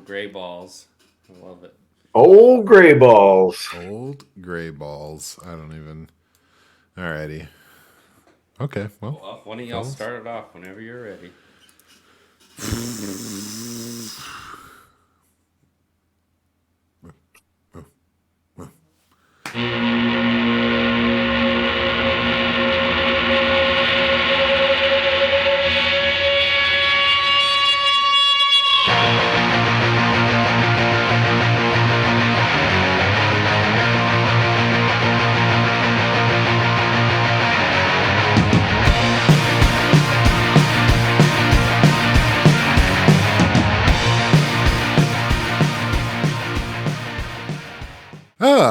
gray balls. I love it. Old gray balls. Old gray balls. I don't even. Alrighty. Okay. Well, one of y'all start it off whenever you're ready.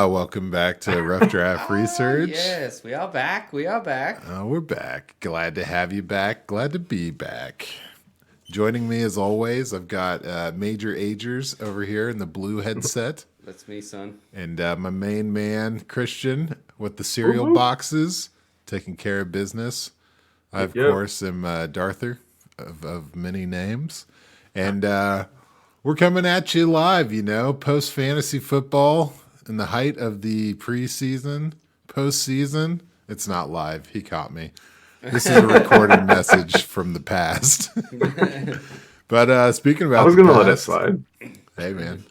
Welcome back to Rough Draft Research. Yes, we are back. We're back. Glad to have you back. Glad to be back. Joining me as always, I've got Major Agers over here in the blue headset. That's me, son. And my main man, Christian, with the cereal boxes, taking care of business. I, of course, am Darther of many names. And we're coming at you live, post-fantasy football. In the height of the preseason, postseason, it's not live. He caught me. This is a recorded message from the past. But speaking about, I was going to let it slide. Hey, man.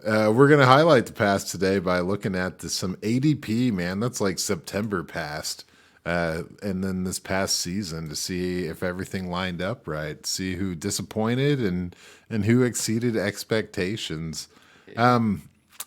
We're going to highlight the past today by looking at some ADP, man. That's like September past. And then this past season to see if everything lined up right. See who disappointed and who exceeded expectations.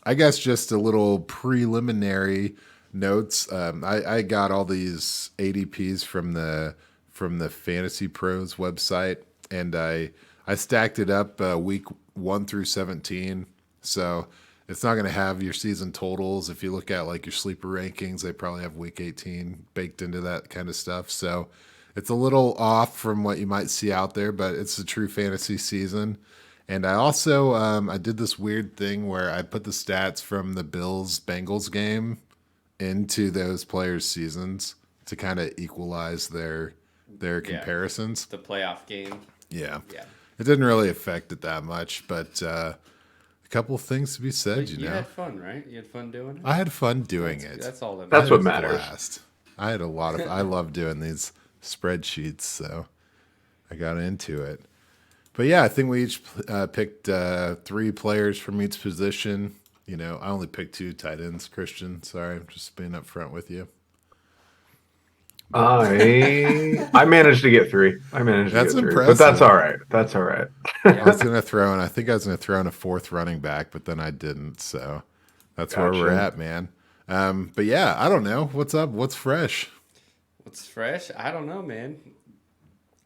I guess just a little preliminary notes. I got all these ADPs from the Fantasy Pros website, and I stacked it up week 1 through 17. So it's not going to have your season totals. If you look at like your sleeper rankings, they probably have week 18 baked into that kind of stuff. So it's a little off from what you might see out there, but it's a true fantasy season. And I also I did this weird thing where I put the stats from the Bills-Bengals game into those players' seasons to kind of equalize their comparisons. The playoff game. Yeah. It didn't really affect it that much, but a couple of things to be said, You had fun, right? You had fun doing it? I had fun doing it. That's all that matters. That's what matters. Blast. I had a lot of I love doing these spreadsheets, so I got into it. But yeah, I think we each picked 3 players from each position. I only picked 2 tight ends, Christian. Sorry, I'm just being up front with you. I managed to get 3. That's impressive. But that's all right. I was going to throw in, I think I was going to throw in a 4th running back, but then I didn't. So that's where we're at, man. But yeah, I don't know. What's up? What's fresh? What's fresh? I don't know, man.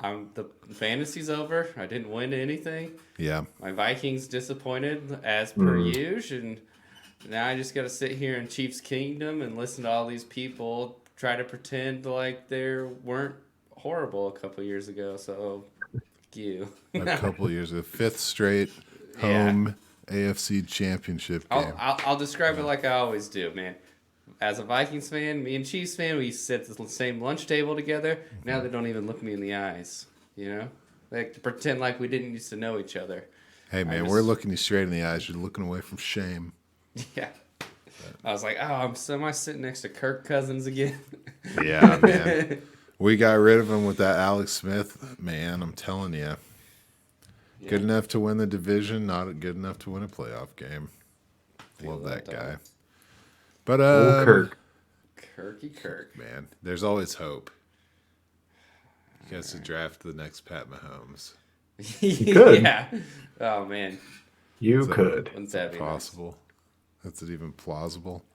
The fantasy's over. I didn't win anything. Yeah. My Vikings disappointed as per usual, and now I just got to sit here in Chiefs Kingdom and listen to all these people try to pretend like they weren't horrible a couple years ago. So, fuck you. A couple years ago, 5th straight home AFC Championship game. I'll describe it like I always do, man. As a Vikings fan, me and Chiefs fan, we sit at the same lunch table together. Now they don't even look me in the eyes, They like to pretend like we didn't used to know each other. Hey, man, we're looking you straight in the eyes. You're looking away from shame. Yeah. I was like, am I sitting next to Kirk Cousins again? Yeah, man. We got rid of him with that Alex Smith, man. I'm telling you. Yeah. Good enough to win the division, not good enough to win a playoff game. Love that guy. But Kirk, man, there's always hope. He has to draft the next Pat Mahomes. You could. Yeah. Oh man. You could. Wouldn't that be possible? Nice? That's even plausible.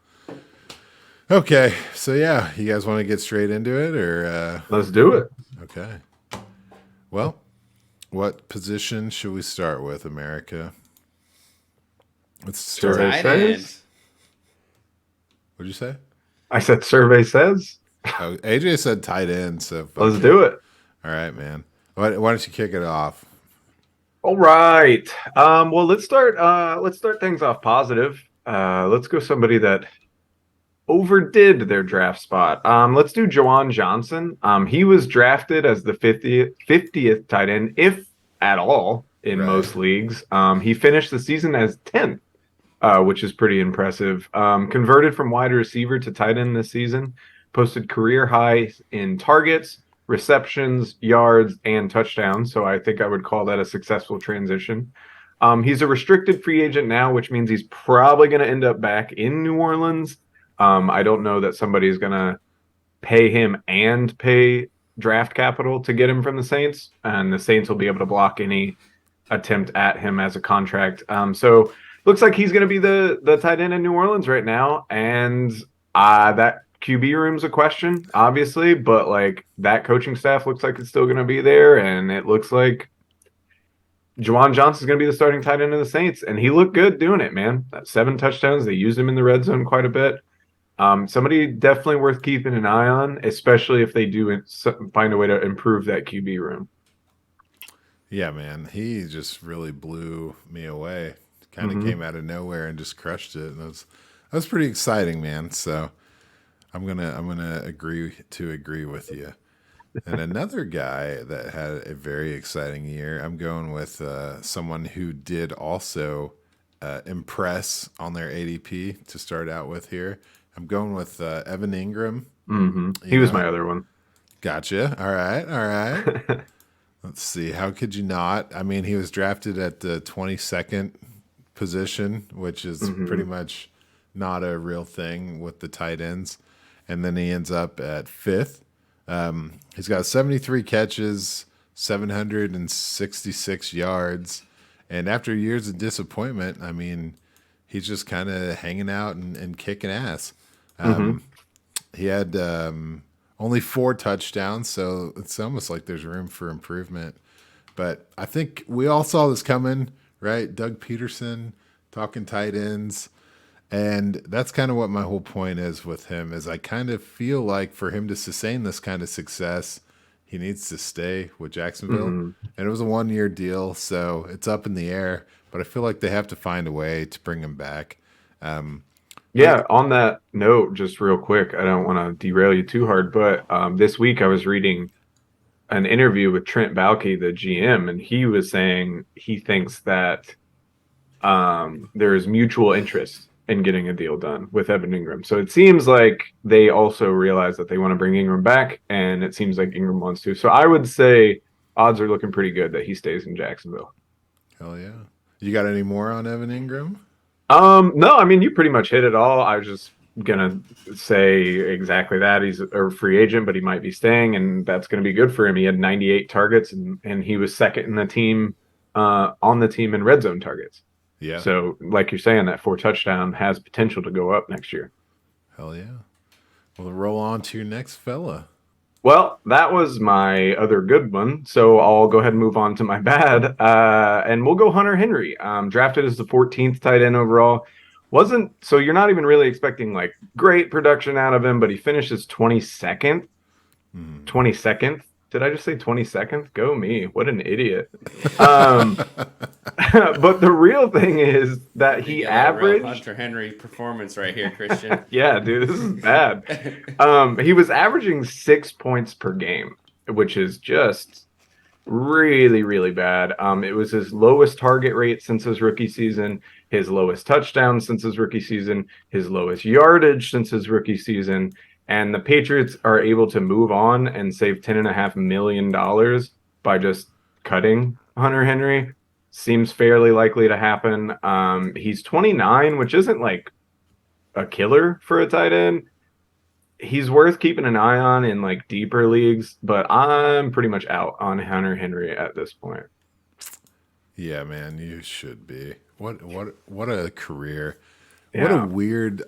Okay, so yeah, you guys want to get straight into it, or let's do it. Okay. Well, what position should we start with, America? Let's start. What'd you say? I said survey says. Oh, AJ said tight end, so let's do it. All right, man. Why don't you kick it off? All right. Well, let's start things off positive. Let's go somebody that overdid their draft spot. Let's do Juwan Johnson. He was drafted as the 50th tight end, if at all, in Right. most leagues. He finished the season as 10th, which is pretty impressive. Converted from wide receiver to tight end this season, posted career highs in targets, receptions, yards, and touchdowns. So I think I would call that a successful transition. He's a restricted free agent now, which means he's probably going to end up back in New Orleans. I don't know that somebody's going to pay him and pay draft capital to get him from the Saints, and the Saints will be able to block any attempt at him as a contract. So looks like he's going to be the tight end in New Orleans right now, and that QB room's a question, obviously, but like that coaching staff looks like it's still going to be there, and it looks like Juwan Johnson's going to be the starting tight end of the Saints, and he looked good doing it, man. 7 touchdowns. They used him in the red zone quite a bit. Somebody definitely worth keeping an eye on, especially if they do find a way to improve that QB room. Yeah, man, he just really blew me away. Kind of came out of nowhere and just crushed it. And that was pretty exciting, man. So I'm gonna agree with you. And another guy that had a very exciting year, I'm going with someone who did also impress on their ADP to start out with here. I'm going with Evan Engram. He was my other one. Gotcha. All right. Let's see. How could you not? I mean, he was drafted at the 22nd position, which is pretty much not a real thing with the tight ends. And then he ends up at 5th. He's got 73 catches, 766 yards. And after years of disappointment, I mean, he's just kind of hanging out and kicking ass. He had only 4 touchdowns, so it's almost like there's room for improvement. But I think we all saw this coming, right? Doug Peterson talking tight ends. And that's kind of what my whole point is with him, is I kind of feel like for him to sustain this kind of success, he needs to stay with Jacksonville. And it was a 1-year deal, so it's up in the air. But I feel like they have to find a way to bring him back. Yeah, on that note, just real quick, I don't want to derail you too hard, but this week I was reading an interview with Trent Baalke, the GM, and he was saying he thinks that there is mutual interest in getting a deal done with Evan Engram. So it seems like they also realize that they want to bring Engram back, and it seems like Engram wants to. So I would say odds are looking pretty good that he stays in Jacksonville. Hell yeah. You got any more on Evan Engram? No, I mean, you pretty much hit it all. I was just gonna say exactly that. He's a free agent, but he might be staying, and that's gonna be good for him. He had 98 targets, and he was second in the team on the team in red zone targets. Yeah. So, like you're saying, that 4 touchdown has potential to go up next year. Hell yeah. Well, roll on to your next fella. Well, that was my other good one, so I'll go ahead and move on to my bad. And we'll go Hunter Henry. Drafted as the 14th tight end overall. So you're not even really expecting like great production out of him, but he finishes 22nd. 22nd. Did I just say 22nd? Go me. What an idiot. But the real thing is that he averaged Hunter Henry performance right here, Christian. Yeah, dude, this is bad. He was averaging 6 points per game, which is just really, really bad. It was his lowest target rate since his rookie season, his lowest touchdown since his rookie season, his lowest yardage since his rookie season. And the Patriots are able to move on and save $10.5 million by just cutting Hunter Henry. Seems fairly likely to happen. He's 29, which isn't like a killer for a tight end. He's worth keeping an eye on in like deeper leagues, but I'm pretty much out on Hunter Henry at this point. Yeah, man, you should be. What a career. Yeah. What a weird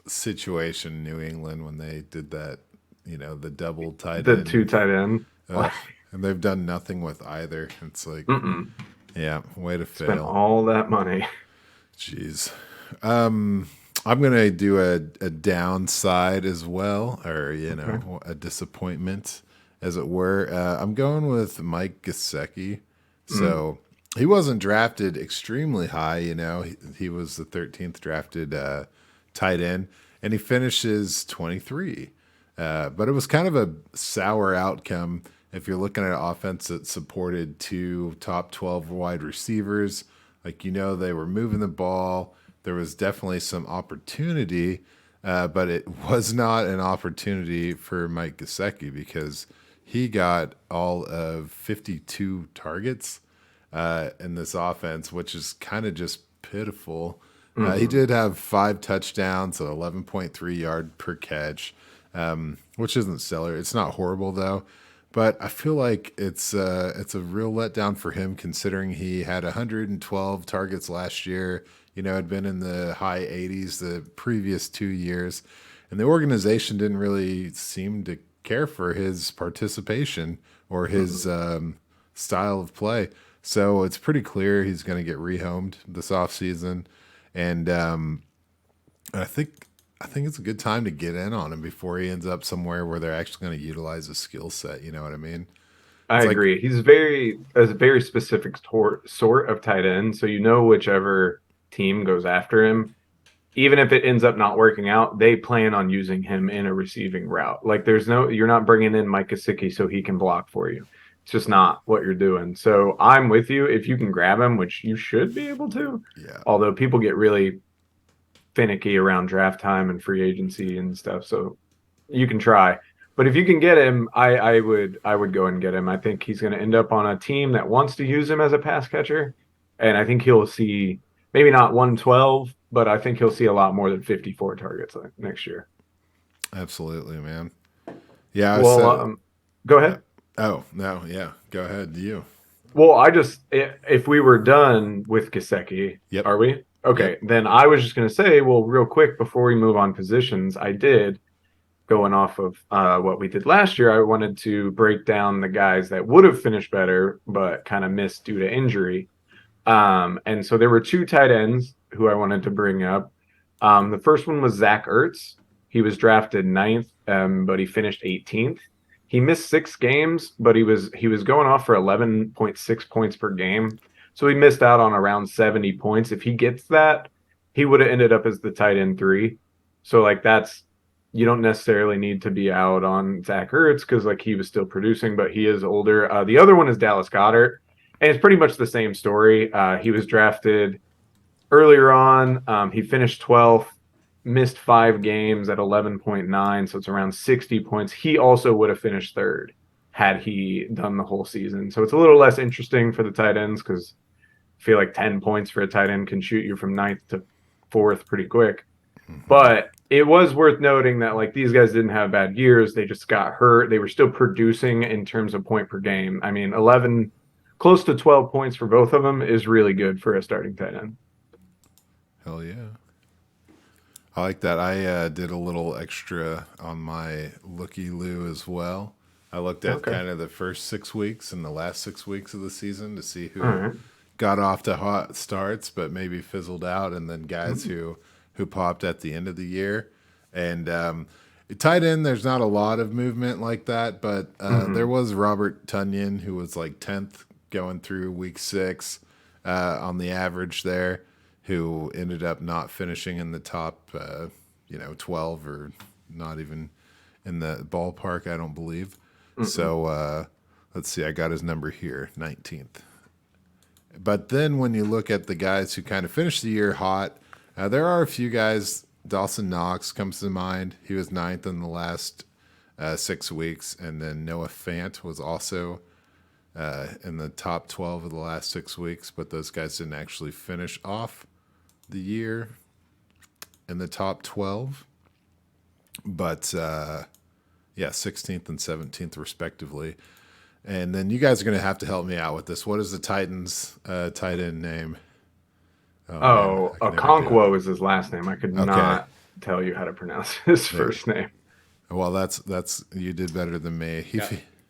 situation in New England when they did that, the double tight end. The 2 tight end. And they've done nothing with either. It's like, yeah, way to fail. Spent all that money. Jeez. I'm going to do a downside as well, or, a disappointment, as it were. I'm going with Mike Gesicki. So he wasn't drafted extremely high, He was the 13th drafted tight end, and he finishes 23. But it was kind of a sour outcome. if you're looking at an offense that supported 2 top 12 wide receivers, like, they were moving the ball. There was definitely some opportunity, but it was not an opportunity for Mike Gesicki because he got all of 52 targets in this offense, which is kind of just pitiful. He did have 5 touchdowns at 11.3 yard per catch, which isn't stellar. It's not horrible though, but I feel like it's a real letdown for him considering he had 112 targets last year. Had been in the high 80s the previous 2 years, and the organization didn't really seem to care for his participation or his style of play. So it's pretty clear he's going to get rehomed this offseason. And I think it's a good time to get in on him before he ends up somewhere where they're actually going to utilize his skill set. You know what I mean? I agree. He's a very specific sort of tight end. So whichever team goes after him, even if it ends up not working out, they plan on using him in a receiving route. Like you're not bringing in Mike Gesicki so he can block for you. It's just not what you're doing. So I'm with you. If you can grab him, which you should be able to, although people get really finicky around draft time and free agency and stuff, so you can try. But if you can get him, I would go and get him. I think he's going to end up on a team that wants to use him as a pass catcher, and I think he'll see maybe not 112, but I think he'll see a lot more than 54 targets next year. Absolutely, man. Yeah. Well, go ahead. Oh, no. Yeah. Go ahead. You. Well, if we were done with Gesicki, are we? Okay. Yep. Then I was just going to say, well, real quick, before we move on positions, going off of what we did last year, I wanted to break down the guys that would have finished better, but kind of missed due to injury. And so there were 2 tight ends who I wanted to bring up. The first one was Zach Ertz. He was drafted 9th, but he finished 18th. He missed 6 games, but he was going off for 11.6 points per game. So he missed out on around 70 points. If he gets that, he would have ended up as the tight end 3. So you don't necessarily need to be out on Zach Ertz because he was still producing, but he is older. The other one is Dallas Goedert. And it's pretty much the same story. He was drafted earlier on. He finished 12th, missed 5 games at 11.9, so it's around 60 points. He also would have finished 3rd had he done the whole season. So it's a little less interesting for the tight ends because I feel like 10 points for a tight end can shoot you from 9th to 4th pretty quick. Mm-hmm. But it was worth noting that these guys didn't have bad years. They just got hurt. They were still producing in terms of point per game. I mean, close to 12 points for both of them is really good for a starting tight end. Hell yeah. I like that. I did a little extra on my looky-loo as well. I looked at kind of the first 6 weeks and the last 6 weeks of the season to see who got off to hot starts but maybe fizzled out, and then guys who popped at the end of the year. And tight end, there's not a lot of movement like that, but there was Robert Tonyan, who was 10th going through week 6 on the average there, who ended up not finishing in the top 12 or not even in the ballpark, I don't believe. So let's see, I got his number here, 19th. But then when you look at the guys who kind of finished the year hot, there are a few guys. Dawson Knox comes to mind. He was 9th in the last 6 weeks. And then Noah Fant was also in the top 12 of the last 6 weeks. But those guys didn't actually finish off the year in the top 12. But, 16th and 17th respectively. And then you guys are going to have to help me out with this. What is the Titans' tight end name? Okonkwo is his last name. I could not tell you how to pronounce his first name. Well, that's you did better than me.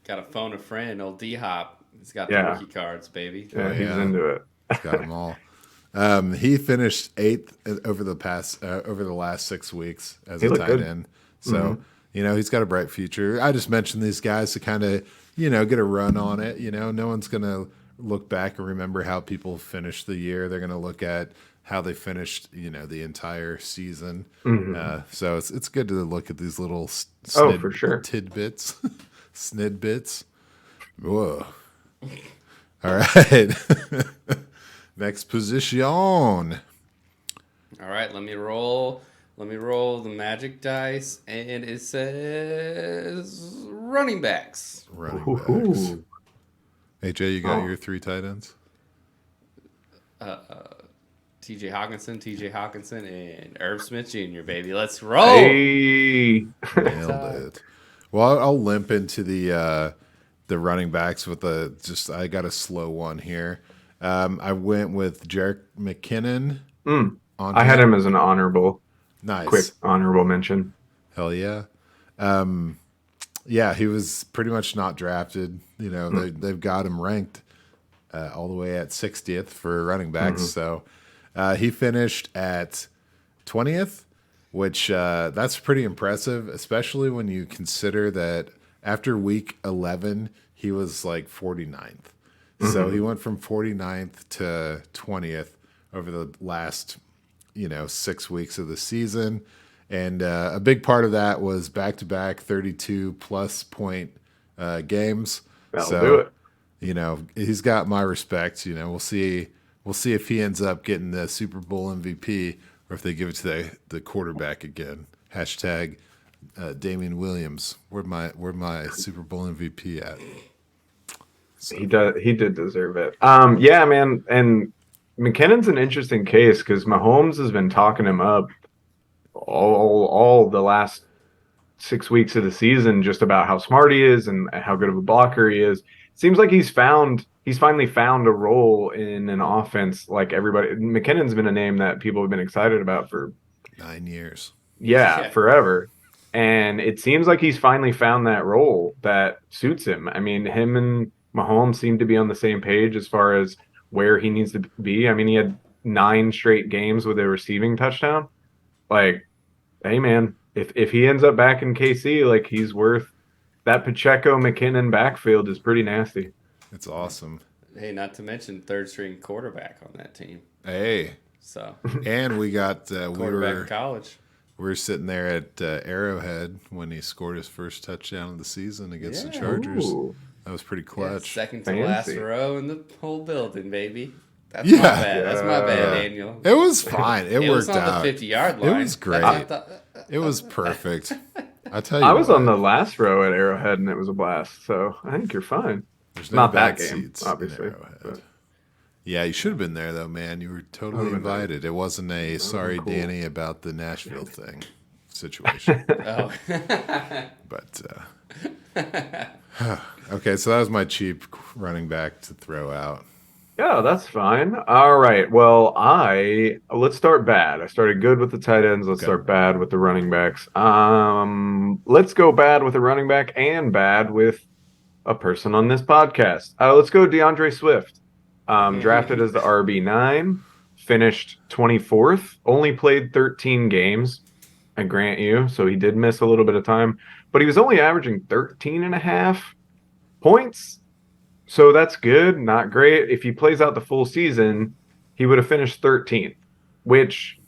Got to phone a friend, old D-Hop. He's got the rookie cards, baby. Yeah, he's into it. He's got them all. He finished 8th over the last 6 weeks as a tight end. So, he's got a bright future. I just mentioned these guys to kind of, get a run on it. No one's going to look back and remember how people finished the year. They're going to look at how they finished, the entire season. So it's good to look at these little for sure. tidbits, snidbits. Whoa. All right. Next position. All right, let me roll the magic dice, and it says running backs. Running backs. AJ, you got your 3 tight ends? TJ Hawkinson, and Herb Smith Jr., baby. Let's roll. Hey. Nailed it. Well, I'll limp into the running backs with I got a slow one here. I went with Jerick McKinnon. I had him as an honorable. Nice. Quick honorable mention. Hell yeah. Yeah, he was pretty much not drafted. You know, they've got him ranked all the way at 60th for running backs. So he finished at 20th, which that's pretty impressive, especially when you consider that after week 11, he was like 49th. So he went from 49th to 20th over the last, 6 weeks of the season. And a big part of that was back-to-back 32-plus point games. That'll do it. He's got my respect. We'll see if he ends up getting the Super Bowl MVP or if they give it to the quarterback again. Hashtag Damian Williams. Where'd my Super Bowl MVP at? So. He did deserve it. Yeah, man. And McKinnon's an interesting case because Mahomes has been talking him up all the last 6 weeks of the season just about how smart he is and how good of a blocker he is. Seems like he's finally found a role in an offense like everybody. McKinnon's been a name that people have been excited about for 9 years. Yeah, forever. And it seems like he's finally found that role that suits him. I mean, him and Mahomes seem to be on the same page as far as where he needs to be. I mean, he had 9 straight games with a receiving touchdown. Like, hey, man, if he ends up back in KC, like, he's worth that Pacheco-McKinnon backfield is pretty nasty. It's awesome. Hey, not to mention third-string quarterback on that team. Hey. So. And we got quarterback in college. We were sitting there at Arrowhead when he scored his first touchdown of the season against the Chargers. Ooh. That was pretty clutch. Yeah, second to last row in the whole building, baby. That's my bad. That's my bad, Daniel. It was fine. It worked out. It was on the 50-yard line. It was great. It was perfect. I tell you, I was on the last row at Arrowhead, and it was a blast. So I think you're fine. There's no not bad that game, seats obviously. Yeah, you should have been there, though, man. You were totally invited. It wasn't a sorry, cool. Danny, about the Nashville thing situation. Oh. But, okay, so that was my cheap running back to throw out. Yeah, that's fine. All right. Well, let's start bad. I started good with the tight ends. Let's start bad with the running backs. Let's go bad with a running back and bad with a person on this podcast. Let's go DeAndre Swift. Drafted as the RB9, finished 24th, only played 13 games, I grant you. So he did miss a little bit of time, but he was only averaging 13.5 points. So that's good, not great. If he plays out the full season, he would have finished 13th, which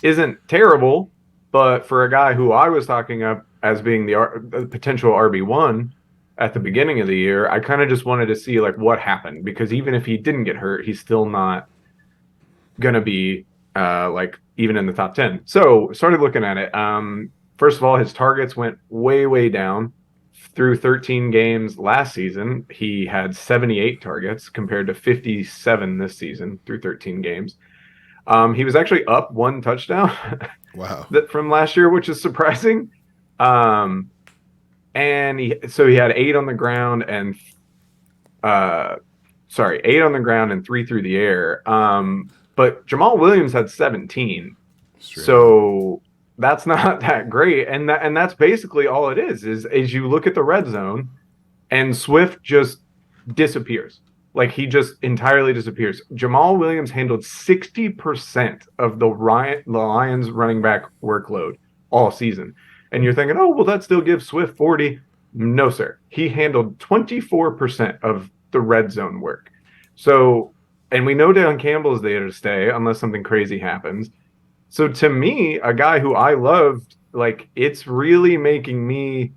isn't terrible. But for a guy who I was talking up as being the potential RB1 at the beginning of the year, I kind of just wanted to see like what happened, because even if he didn't get hurt, he's still not going to be like even in the top 10. So started looking at it. First of all, his targets went way, way down. Through 13 games last season, he had 78 targets compared to 57 this season through 13 games. He was actually up 1 touchdown from last year, which is surprising. And he had 8 on the ground and 8 on the ground and 3 through the air. But Jamall Williams had 17. So that's not that great, and that's basically all it is you look at the red zone, and Swift just disappears. Like, he just entirely disappears. Jamall Williams handled 60% of the Lions running back workload all season, and you're thinking, oh, well, that still gives Swift 40. No, sir. He handled 24% of the red zone work. So, and we know Dan Campbell's there to stay unless something crazy happens. So to me, a guy who I loved, like, it's really making me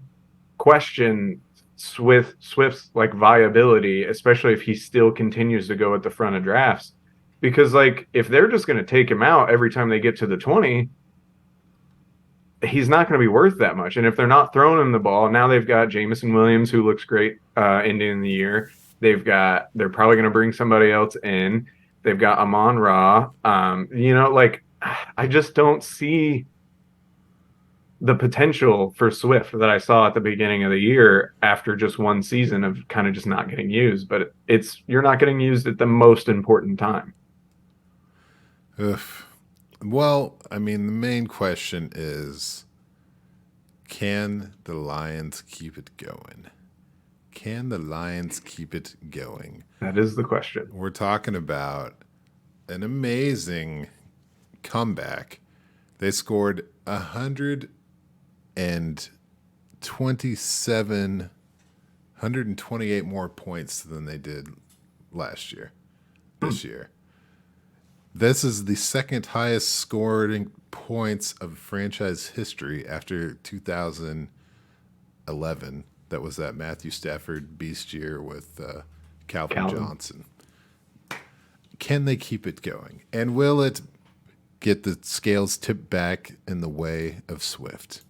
question Swift's like viability, especially if he still continues to go at the front of drafts. Because like if they're just going to take him out every time they get to the 20, he's not going to be worth that much. And if they're not throwing him the ball, now they've got Jamison Williams, who looks great ending the year. They're probably going to bring somebody else in. They've got Amon-Ra. Like I just don't see the potential for Swift that I saw at the beginning of the year after just one season of kind of just not getting used. But you're not getting used at the most important time. Ugh. Well, I mean, the main question is, can the Lions keep it going? Can the Lions keep it going? That is the question. We're talking about an amazing comeback. They scored 128 more points than they did last year. This year. This is the second highest scoring points of franchise history after 2011. That was that Matthew Stafford beast year with Calvin Johnson. Can they keep it going? And will it get the scales tipped back in the way of Swift?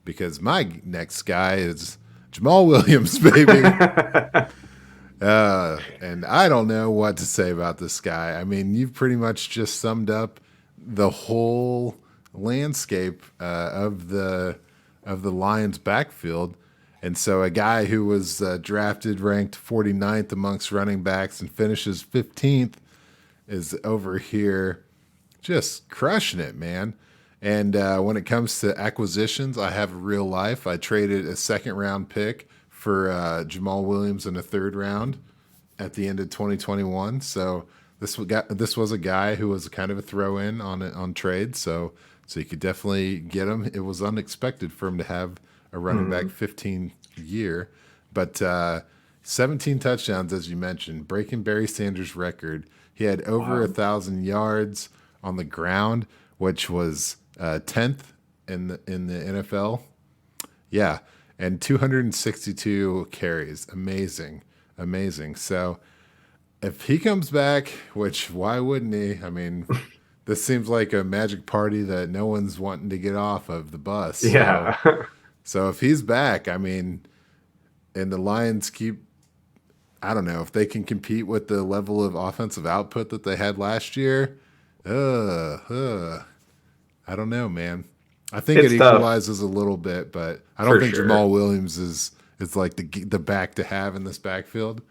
Because my next guy is Jamall Williams, baby. And I don't know what to say about this guy. I mean, you've pretty much just summed up the whole landscape of the Lions backfield. And so a guy who was drafted ranked 49th amongst running backs and finishes 15th is over here just crushing it, man. And when it comes to acquisitions, I have a real life. I traded a second-round pick for Jamall Williams in a third round at the end of 2021. So this was a guy who was kind of a throw-in on trade. So you could definitely get him. It was unexpected for him to have a running back 15 year. But 17 touchdowns, as you mentioned, breaking Barry Sanders' record. He had over 1,000 yards on the ground, which was 10th in the NFL. Yeah, and 262 carries. Amazing. So if he comes back, which why wouldn't he? I mean, this seems like a magic party that no one's wanting to get off of the bus. Yeah. So if he's back, I mean, and the Lions keep, I don't know, if they can compete with the level of offensive output that they had last year, I don't know, man. I think it equalizes a little bit, but I don't think Jamall Williams is like the back to have in this backfield.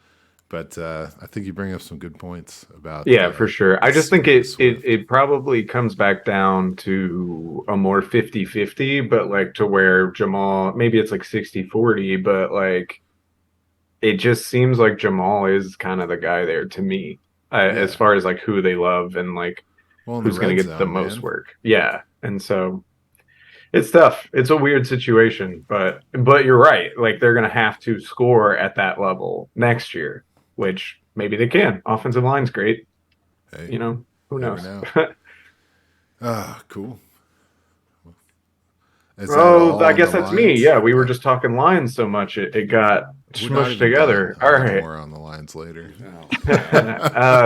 But I think you bring up some good points about for sure. I just think it probably comes back down to a more 50-50, but like to where Jamall, maybe it's like 60-40, but like it just seems like Jamall is kind of the guy there to me, as far as like who they love and like who's going to get the most work. Yeah. And so it's tough. It's a weird situation, but you're right. Like they're going to have to score at that level next year, which maybe they can. Offensive line's great. Hey, who knows? Cool. I guess that's me. Yeah, we were just talking Lions so much it got smushed together. All right. More on the Lions later.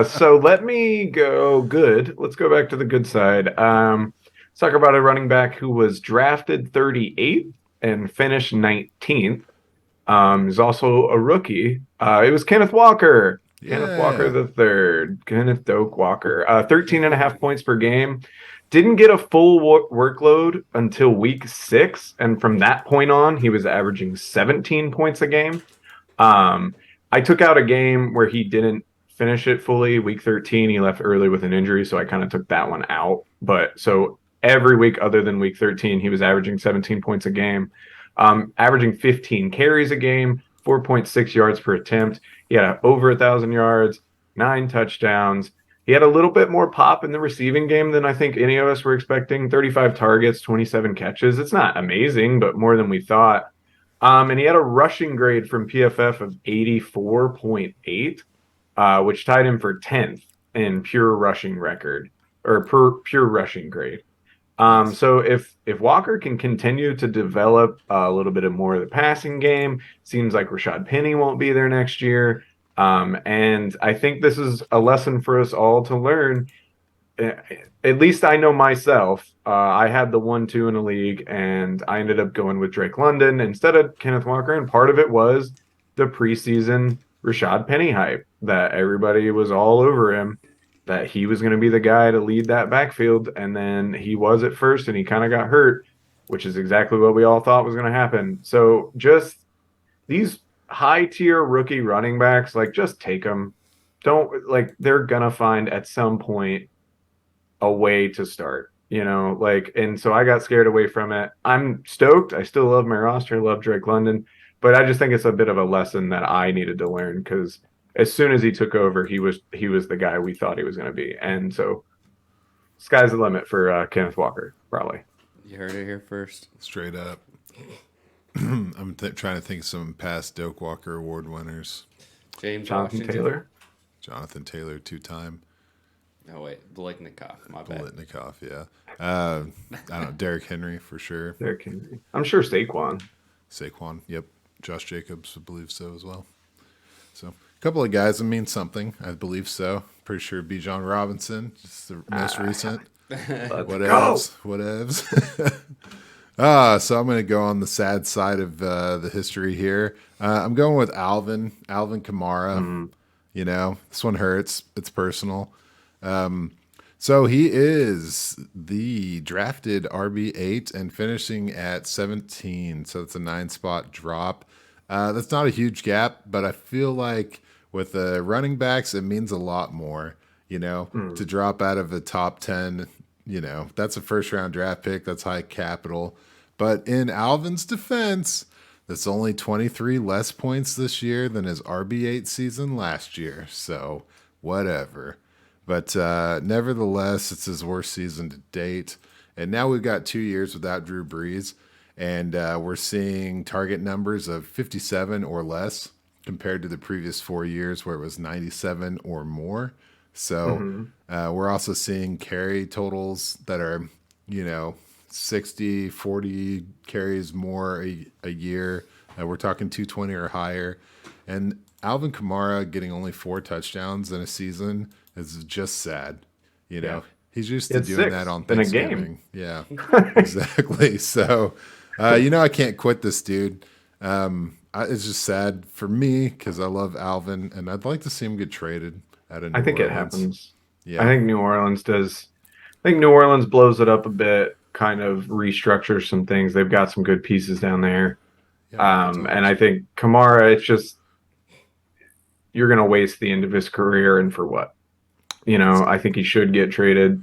So let me go good. Let's go back to the good side. Let's talk about a running back who was drafted 38th and finished 19th. He's also a rookie. It was Kenneth Walker. Yeah. Kenneth Walker the third. Kenneth Doak Walker. 13.5 points per game. Didn't get a full workload until week 6, and from that point on, he was averaging 17 points a game. I took out a game where he didn't finish it fully. Week 13, he left early with an injury, so I kind of took that one out. But so every week other than week 13, he was averaging 17 points a game, averaging 15 carries a game, 4.6 yards per attempt. He had over 1,000 yards, 9 touchdowns. He had a little bit more pop in the receiving game than I think any of us were expecting. 35 targets, 27 catches. It's not amazing, but more than we thought. And he had a rushing grade from PFF of 84.8, which tied him for 10th in pure rushing record, or pure rushing grade. So if Walker can continue to develop a little bit of more of the passing game, seems like Rashad Penny won't be there next year. And I think this is a lesson for us all to learn. At least I know myself. I had the 1-2 in the league, and I ended up going with Drake London instead of Kenneth Walker. And part of it was the preseason Rashad Penny hype that everybody was all over him, that he was going to be the guy to lead that backfield. And then he was at first, and he kind of got hurt, which is exactly what we all thought was going to happen. So just these high tier rookie running backs, like, just take them. Don't, like, they're going to find at some point a way to start, like, and so I got scared away from it. I'm stoked. I still love my roster. I love Drake London, but I just think it's a bit of a lesson that I needed to learn, because as soon as he took over, he was the guy we thought he was going to be. And so sky's the limit for Kenneth Walker, probably. You heard it here first. Straight up. I'm trying to think of some past Doak Walker Award winners. Jonathan Jonathan Taylor, 2-time. Oh, wait. Blitnikoff. My bad. Blitnikoff, yeah. I don't know. Derrick Henry, for sure. Derrick Henry. I'm sure Saquon, yep. Josh Jacobs, I believe so as well. So a couple of guys that mean something. I believe so. Pretty sure Bijan Robinson, just the most recent. Whatevs. So I'm going to go on the sad side of the history here. I'm going with Alvin Kamara. This one hurts. It's personal. So he is the drafted RB8 and finishing at 17. So it's a 9-spot drop. That's not a huge gap, but I feel like with the running backs, it means a lot more, to drop out of the top 10. That's a first-round draft pick. That's high capital. But in Alvin's defense, that's only 23 less points this year than his RB8 season last year. So whatever. But nevertheless, it's his worst season to date. And now we've got 2 years without Drew Brees. And we're seeing target numbers of 57 or less compared to the previous 4 years where it was 97 or more. So we're also seeing carry totals that are, 60, 40 carries more a year. We're talking 220 or higher. And Alvin Kamara getting only 4 touchdowns in a season is just sad. Yeah. He's used to doing that on Thanksgiving. In a game. Yeah, exactly. So, I can't quit this dude. It's just sad for me because I love Alvin, and I'd like to see him get traded out of New Orleans. I think it happens. Yeah, I think New Orleans does. I think New Orleans blows it up a bit, kind of restructures some things. They've got some good pieces down there. Yeah, and I think Kamara, it's just, you're going to waste the end of his career, and for what? I think he should get traded,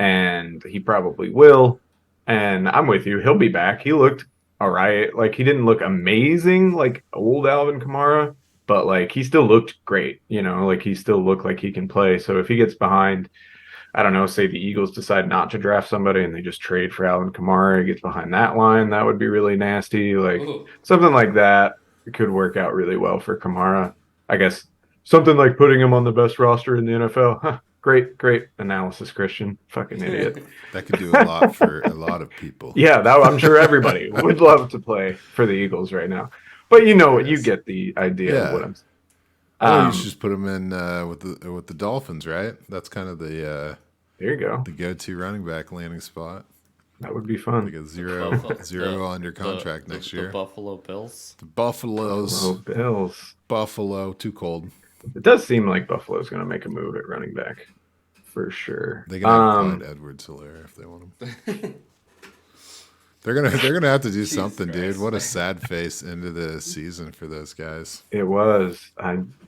and he probably will. And I'm with you. He'll be back. He looked all right. Like, he didn't look amazing like old Alvin Kamara, but like he still looked great. Like he still looked like he can play. So if he gets behind, I don't know, say the Eagles decide not to draft somebody and they just trade for Alvin Kamara, he gets behind that line, that would be really nasty. Like, something like that could work out really well for Kamara. I guess something like putting him on the best roster in the NFL. Huh. Great analysis, Christian. Fucking idiot. That could do a lot for a lot of people. Yeah, I'm sure everybody would love to play for the Eagles right now. But you get the idea of what I'm saying. You should just put him in with the Dolphins, right? That's kind of the there you go, the go-to running back landing spot. That would be fun. Like a zero under contract next year. The Buffalo Bills. The Buffalo Bills. Buffalo, too cold. It does seem like Buffalo's going to make a move at running back, for sure. They can have Clyde Edwards-Helaire if they want him. They're gonna have to do something, Christ. Dude. What a sad face into the season for those guys. It was.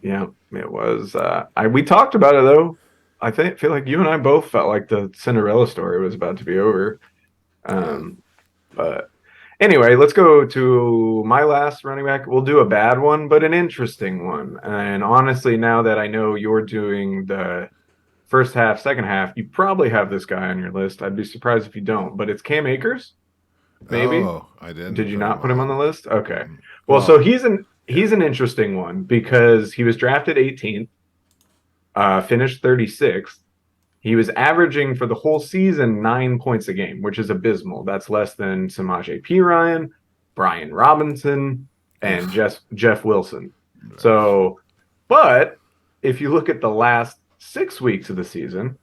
It was. We talked about it though. I feel like you and I both felt like the Cinderella story was about to be over. But anyway, let's go to my last running back. We'll do a bad one, but an interesting one. And honestly, now that I know you're doing the first half, second half, you probably have this guy on your list. I'd be surprised if you don't. But it's Cam Akers. Maybe. Oh, I didn't. Did you not put him on the list? Okay. Well, so he's an interesting one because he was drafted 18th, finished 36th, He was averaging for the whole season 9 points a game, which is abysmal. That's less than Samaje Perine, Brian Robinson, and Jeff Wilson. So, but if you look at the last 6 weeks of the season,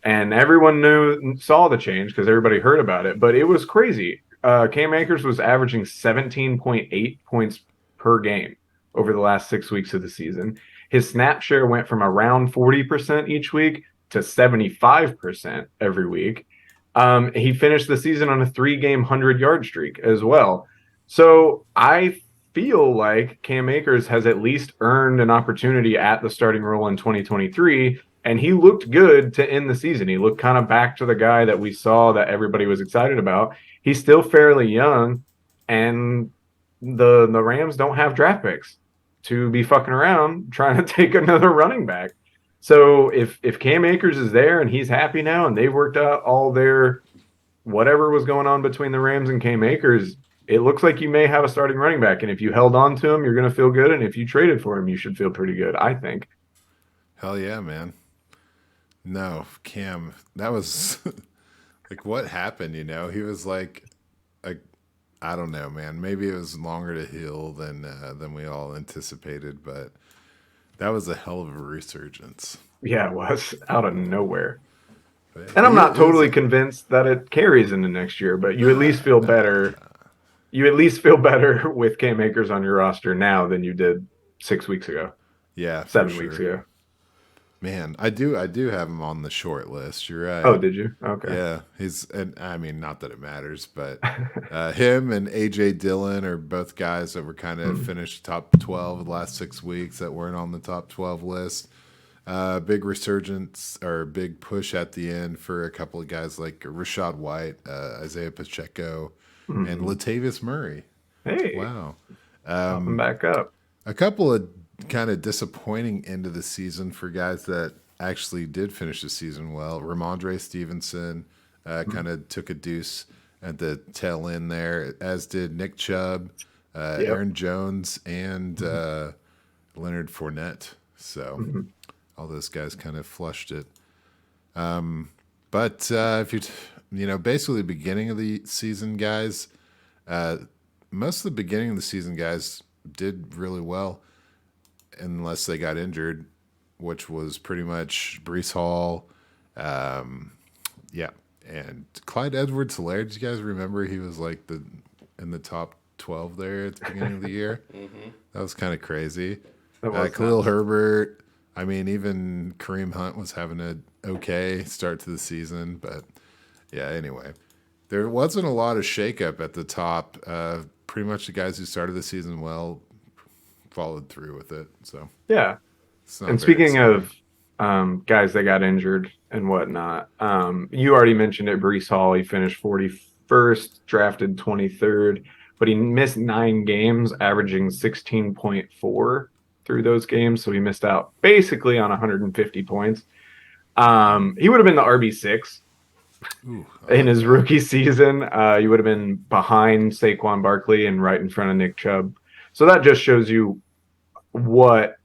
and everyone saw the change because everybody heard about it, but it was crazy. Cam Akers was averaging 17.8 points per game over the last 6 weeks of the season. His snap share went from around 40% each week to 75% every week. He finished the season on a 3-game 100-yard streak as well. So I feel like Cam Akers has at least earned an opportunity at the starting role in 2023, and he looked good to end the season. He looked kind of back to the guy that we saw that everybody was excited about. He's still fairly young, and the Rams don't have draft picks to be fucking around trying to take another running back. So if Cam Akers is there and he's happy now and they've worked out all their whatever was going on between the Rams and Cam Akers, it looks like you may have a starting running back. And if you held on to him, you're going to feel good. And if you traded for him, you should feel pretty good, I think. Hell yeah, man. No, Cam, that was like what happened, you know? He was like I don't know, man. Maybe it was longer to heal than we all anticipated, but that was a hell of a resurgence. Yeah, it was out of nowhere. And I'm not totally convinced that it carries into next year, but you at least feel better. You at least feel better with Cam Akers on your roster now than you did 6 weeks ago. Yeah, 7 weeks ago. Man, I do have him on the short list. You're right. Oh, did you? Okay. Yeah, and I mean, not that it matters, but him and AJ Dillon are both guys that were kind of finished top 12 the last 6 weeks that weren't on the top 12 list. Big resurgence or big push at the end for a couple of guys like Rashad White, Isaiah Pacheco, and Latavius Murray. Hey, wow, popping back up. A couple of kind of disappointing end of the season for guys that actually did finish the season well. Ramondre Stevenson kind of took a deuce at the tail end there, as did Nick Chubb, Aaron Jones, and Leonard Fournette. So all those guys kind of flushed it. But if you basically beginning of the season guys, most of the beginning of the season guys did really well, unless they got injured, which was pretty much Breece Hall. And Clyde Edwards-Helaire. Do you guys remember he was like in the top 12 there at the beginning of the year? That was kind of crazy. Khalil Herbert. I mean, even Kareem Hunt was having an okay start to the season. But, yeah, anyway. There wasn't a lot of shakeup at the top. Pretty much the guys who started the season well followed through with it. So yeah. And speaking of guys that got injured and whatnot, you already mentioned it. Breece Hall, he finished 41st, drafted 23rd, but he missed 9 games, averaging 16.4 through those games. So he missed out basically on 150 points. He would have been the RB6 in his rookie season. You would have been behind Saquon Barkley and right in front of Nick Chubb. So that just shows you what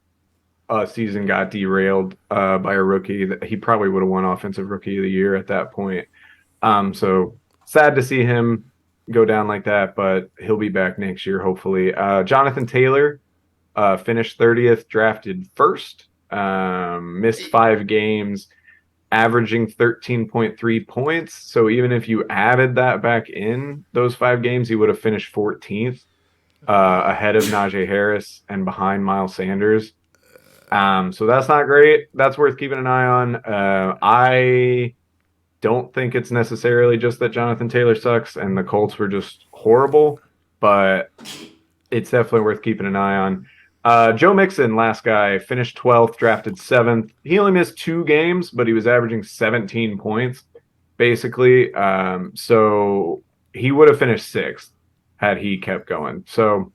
a season got derailed by a rookie. He probably would have won Offensive Rookie of the Year at that point. So sad to see him go down like that, but he'll be back next year, hopefully. Jonathan Taylor finished 30th, drafted first, missed 5 games, averaging 13.3 points. So even if you added that back in those 5 games, he would have finished 14th. Ahead of Najee Harris and behind Miles Sanders. So that's not great. That's worth keeping an eye on. I don't think it's necessarily just that Jonathan Taylor sucks and the Colts were just horrible, but it's definitely worth keeping an eye on. Joe Mixon, last guy, finished 12th, drafted 7th. He only missed 2 games, but he was averaging 17 points, basically. So he would have finished 6th. Had he kept going. So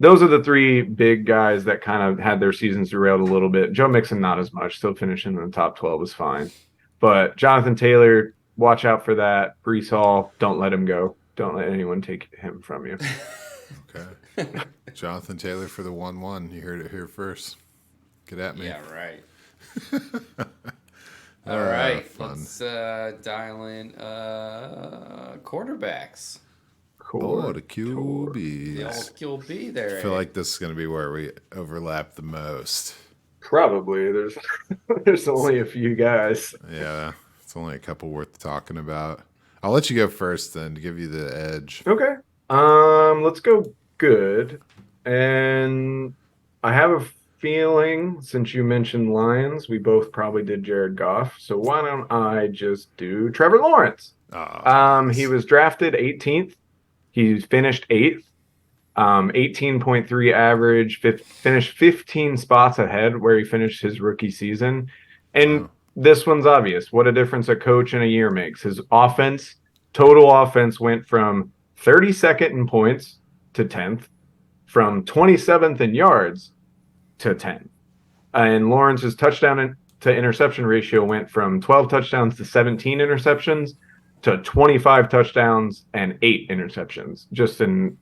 those are the 3 big guys that kind of had their seasons derailed a little bit. Joe Mixon, not as much. Still finishing in the top 12 is fine. But Jonathan Taylor, watch out for that. Breece Hall, don't let him go. Don't let anyone take him from you. Okay. Jonathan Taylor for the 1-1. You heard it here first. Get at me. Yeah, right. All right, Fun. let's dial in quarterbacks. Oh, the The QBs. old QB there. I feel like this is going to be where we overlap the most. Probably. There's only a few guys. Yeah, it's only a couple worth talking about. I'll let you go first then to give you the edge. Okay. Let's go good. And I have a feeling, since you mentioned Lions, we both probably did Jared Goff. So why don't I just do Trevor Lawrence? He was drafted 18th. He finished 8th. 18.3 average, finished 15 spots ahead where he finished his rookie season. And this one's obvious. What a difference a coach in a year makes. His total offense went from 32nd in points to 10th, from 27th in yards to 10th. And Lawrence's touchdown to interception ratio went from 12 touchdowns to 17 interceptions to 25 touchdowns and 8 interceptions. Just an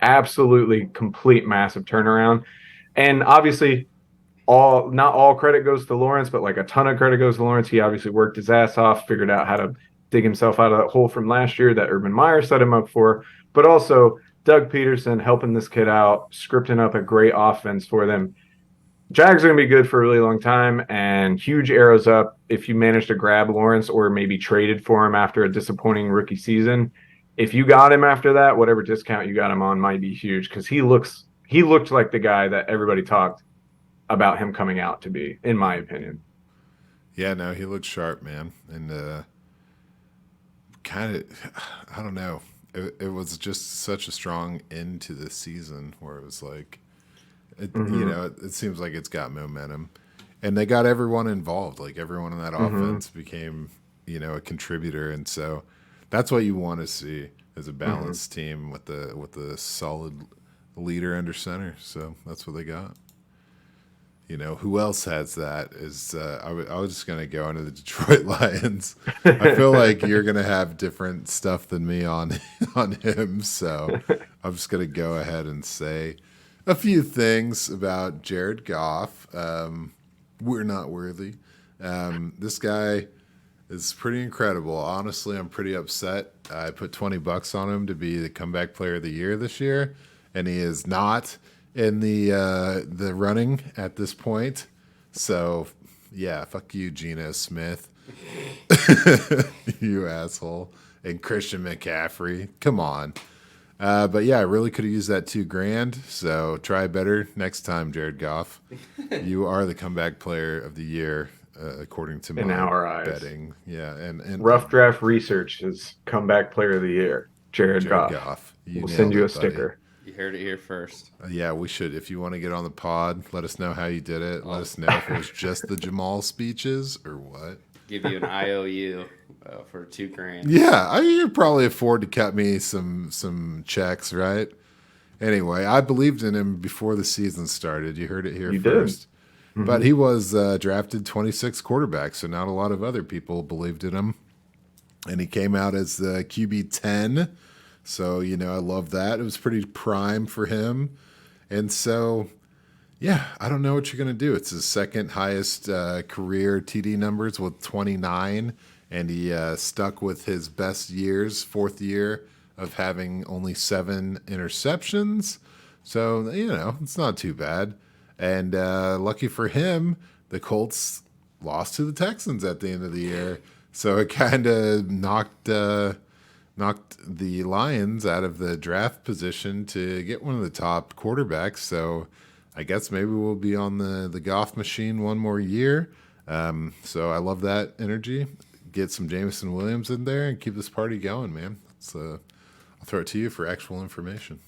absolutely complete massive turnaround. And obviously not all credit goes to Lawrence, but like a ton of credit goes to Lawrence. He obviously worked his ass off, figured out how to dig himself out of that hole from last year that Urban Meyer set him up for, but also Doug Peterson helping this kid out, scripting up a great offense for them. Jags are going to be good for a really long time, and huge arrows up if you manage to grab Lawrence or maybe traded for him after a disappointing rookie season. If you got him after that, whatever discount you got him on might be huge, because he looked like the guy that everybody talked about him coming out to be, in my opinion. Yeah, no, he looked sharp, man. And kind of, I don't know. It was just such a strong end to the season where it was like, it seems like it's got momentum. And they got everyone involved. Like everyone in that offense became, a contributor. And so that's what you want to see as a balanced team with a solid leader under center. So that's what they got. Who else has that is I was just going to go into the Detroit Lions. I feel like you're going to have different stuff than me on him. So I'm just going to go ahead and say a few things about Jared Goff. We're not worthy. This guy is pretty incredible. Honestly, I'm pretty upset. I put $20 on him to be the comeback player of the year this year, and he is not in the running at this point. So yeah, fuck you, Geno Smith. You asshole. And Christian McCaffrey. Come on. But yeah, I really could have used that $2,000. So try better next time, Jared Goff. You are the comeback player of the year, according to in our eyes. Betting. Yeah, and Rough Draft Research is comeback player of the year, Jared Goff. We'll send you a buddy. sticker. You heard it here first. Yeah, we should. If you want to get on the pod, let us know how you did it. Let us know if it was just the Jamall speeches or what. Give you an IOU for $2,000. Yeah, you probably afford to cut me some checks, right? Anyway, I believed in him before the season started. You heard it here first. Did. But he was drafted 26th quarterback, so not a lot of other people believed in him. And he came out as the QB 10. So, I love that. It was pretty prime for him. And so, yeah, I don't know what you're going to do. It's his second highest career TD numbers with 29. And he stuck with his best years, fourth year of having only 7 interceptions. So, it's not too bad. And lucky for him, the Colts lost to the Texans at the end of the year. So it kind of knocked the Lions out of the draft position to get one of the top quarterbacks. So I guess maybe we'll be on the Goff machine one more year. So I love that energy. Get some Jamall Williams in there and keep this party going, man. I'll throw it to you for actual information.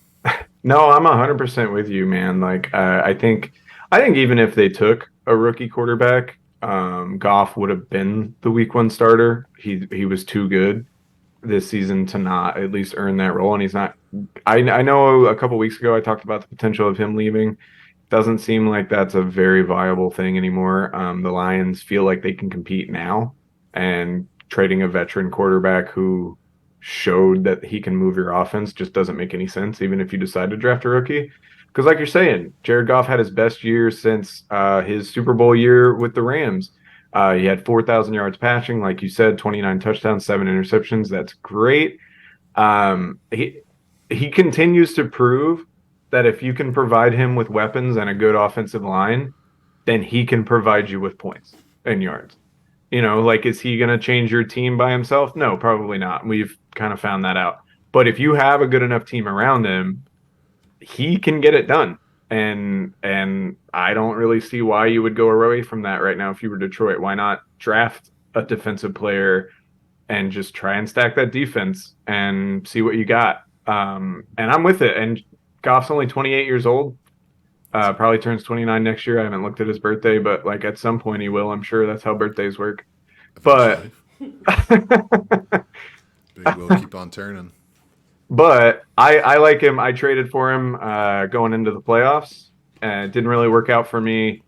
No, I'm 100% with you, man. Like I think even if they took a rookie quarterback, Goff would have been the week 1 starter. He was too good this season to not at least earn that role, and he's not. I know a couple weeks ago I talked about the potential of him leaving. Doesn't seem like that's a very viable thing anymore. The Lions feel like they can compete now, and trading a veteran quarterback who showed that he can move your offense just doesn't make any sense, even if you decide to draft a rookie. Because like you're saying, Jared Goff had his best year since his Super Bowl year with the Rams. He had 4,000 yards passing, like you said, 29 touchdowns, 7 interceptions. That's great. He continues to prove that if you can provide him with weapons and a good offensive line, then he can provide you with points and yards. Like, is he going to change your team by himself? No, probably not. We've kind of found that out. But if you have a good enough team around him, he can get it done. And I don't really see why you would go away from that right now if you were Detroit. Why not draft a defensive player and just try and stack that defense and see what you got? And I'm with it. And Goff's only 28 years old. Probably turns 29 next year. I haven't looked at his birthday, but like at some point he will. I'm sure that's how birthdays work. But Big wheel keep on turning. But I like him. I traded for him going into the playoffs. It didn't really work out for me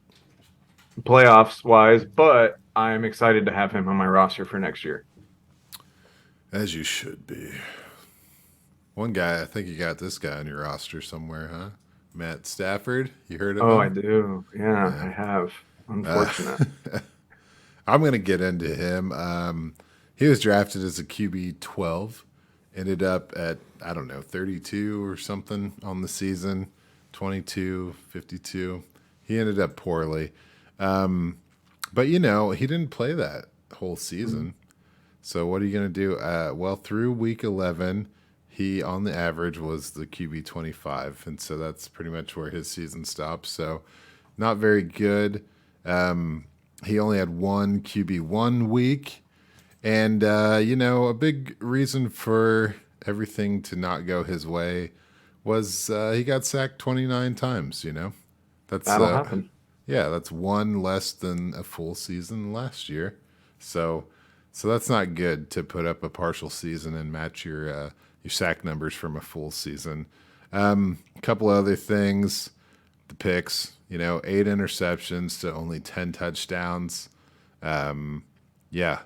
playoffs wise, but I'm excited to have him on my roster for next year. As you should be. One guy, I think you got this guy on your roster somewhere, huh? Matt Stafford, you heard of him? Oh, I do. Yeah, I have. Unfortunate. I'm going to get into him. He was drafted as a QB 12, ended up at, 32 or something on the season, 22, 52. He ended up poorly. But, he didn't play that whole season. So what are you going to do? Well, through week 11, he, on the average, was the QB 25, and so that's pretty much where his season stops. So not very good. He only had one QB1 week, and, a big reason for everything to not go his way was he got sacked 29 times, That'll happen. Yeah, that's one less than a full season last year. So that's not good to put up a partial season and match your sack numbers from a full season. A couple other things, the picks, 8 interceptions to only 10 touchdowns. Yeah,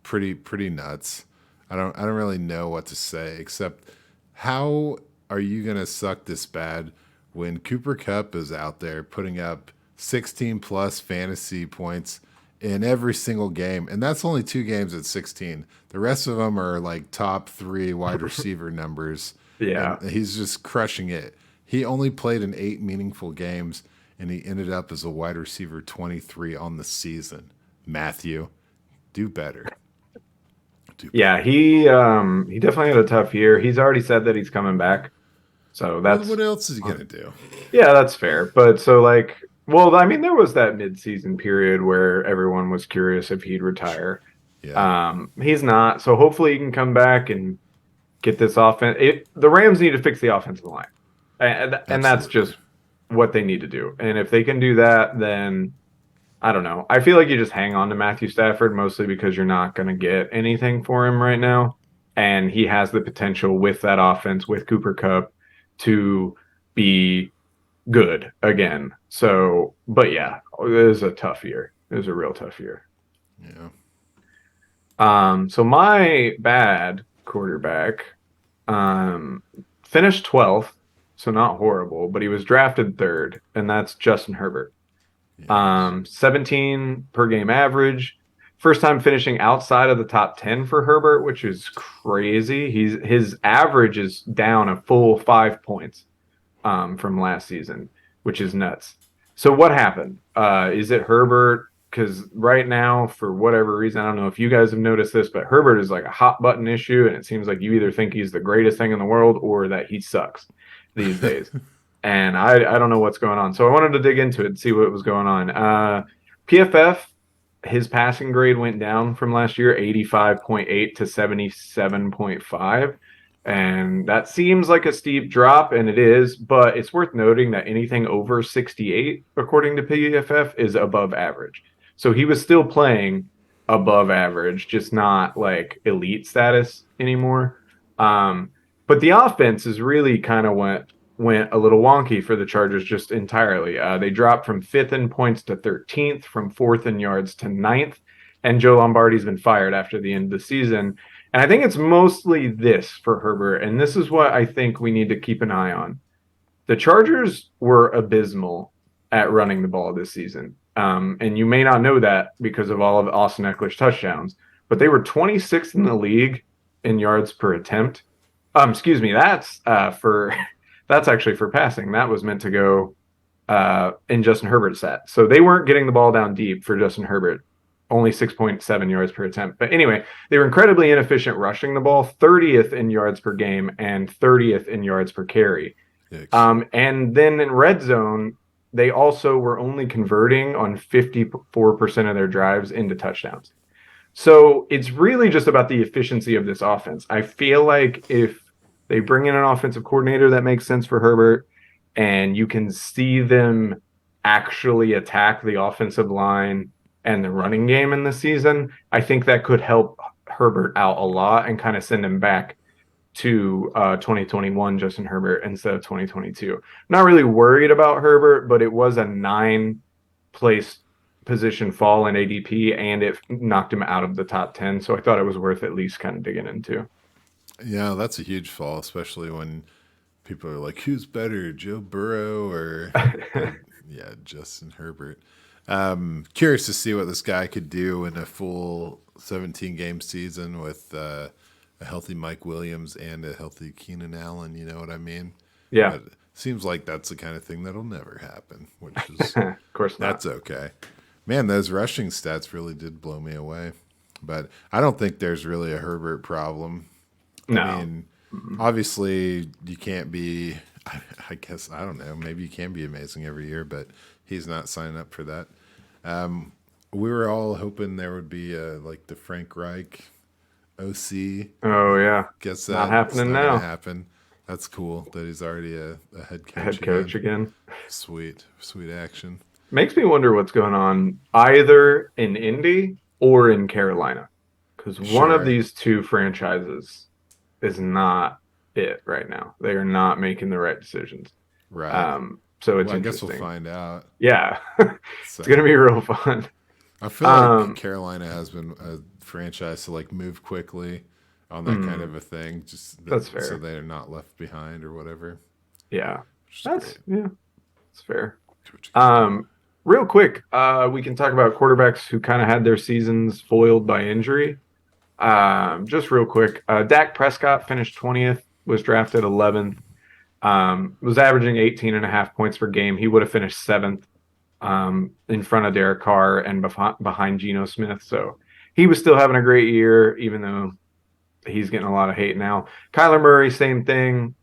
pretty nuts. I don't really know what to say except how are you going to suck this bad when Cooper Kupp is out there putting up 16 plus fantasy points in every single game, and that's only 2 games at 16. The rest of them are like top 3 wide receiver numbers. Yeah. And he's just crushing it. He only played in 8 meaningful games, and he ended up as a wide receiver 23 on the season. Matthew, do better. Yeah, he definitely had a tough year. He's already said that he's coming back. So that's what else is he gonna do? Yeah, that's fair. But so there was that mid-season period where everyone was curious if he'd retire. Yeah. He's not. So hopefully he can come back and get this offense. The Rams need to fix the offensive line. And that's just what they need to do. And if they can do that, then I don't know. I feel like you just hang on to Matthew Stafford mostly because you're not going to get anything for him right now. And he has the potential with that offense, with Cooper Kupp, to be good again. So, but yeah, it was a tough year. It was a real tough year. Yeah. So my bad quarterback finished 12th, so not horrible, but he was drafted 3rd, and that's Justin Herbert. Yes. 17 per game average. First time finishing outside of the top 10 for Herbert, which is crazy. His average is down a full 5 points from last season, which is nuts. So what happened? Is it Herbert? Because right now, for whatever reason, I don't know if you guys have noticed this, but Herbert is like a hot button issue, and it seems like you either think he's the greatest thing in the world or that he sucks these days. And I don't know what's going on. So I wanted to dig into it and see what was going on. PFF, his passing grade went down from last year, 85.8 to 77.5. And that seems like a steep drop, and it is, but it's worth noting that anything over 68, according to PFF, is above average. So he was still playing above average, just not like elite status anymore. But the offense is really kind of went a little wonky for the Chargers just entirely. They dropped from 5th in points to 13th, from 4th in yards to 9th, and Joe Lombardi's been fired after the end of the season. And I think it's mostly this for Herbert, and this is what I think we need to keep an eye on. The Chargers were abysmal at running the ball this season. And you may not know that because of all of Austin Eckler's touchdowns, but they were 26th in the league in yards per attempt. Excuse me, that's that's actually for passing. That was meant to go in Justin Herbert's set. So they weren't getting the ball down deep for Justin Herbert, only 6.7 yards per attempt. But anyway, they were incredibly inefficient rushing the ball, 30th in yards per game and 30th in yards per carry. And then in red zone, they also were only converting on 54% of their drives into touchdowns. So it's really just about the efficiency of this offense. I feel like if they bring in an offensive coordinator that makes sense for Herbert, and you can see them actually attack the offensive line and the running game in the season, I think that could help Herbert out a lot and kind of send him back to 2021 Justin Herbert instead of 2022. Not really worried about Herbert, but it was a 9-place position fall in ADP, and it knocked him out of the top 10. So I thought it was worth at least kind of digging into. Yeah, that's a huge fall, especially when people are like, who's better, Joe Burrow or yeah, Justin Herbert. Curious to see what this guy could do in a full 17-game season with a healthy Mike Williams and a healthy Keenan Allen. You know what I mean? Yeah. But it seems like that's the kind of thing that'll never happen, which is of course not. That's okay. Man, those rushing stats really did blow me away. But I don't think there's really a Herbert problem. No. I mean, obviously you can't be, I guess, I don't know, maybe you can be amazing every year, but he's not signing up for that. We were all hoping there would be like the Frank Reich OC. Oh, yeah. Guess that's not happening now. Gonna happen. That's cool that he's already a head coach. Head coach again. Sweet action. Makes me wonder what's going on either in Indy or in Carolina, because one of these two franchises is not it right now. They are not making the right decisions. Right. So it's I interesting. guess we'll find out. Yeah. So, it's going to be real fun. I feel like Carolina has been a franchise to like move quickly on that kind of a thing. Just that's fair. So they're not left behind or whatever. Yeah. That's fair. Do Real quick, we can talk about quarterbacks who kind of had their seasons foiled by injury. Just real quick, Dak Prescott finished 20th, was drafted 11th, was averaging 18.5 points per game. He would have finished 7th in front of Derek Carr and behind Geno Smith. So he was still having a great year, even though he's getting a lot of hate now. Kyler Murray, same thing,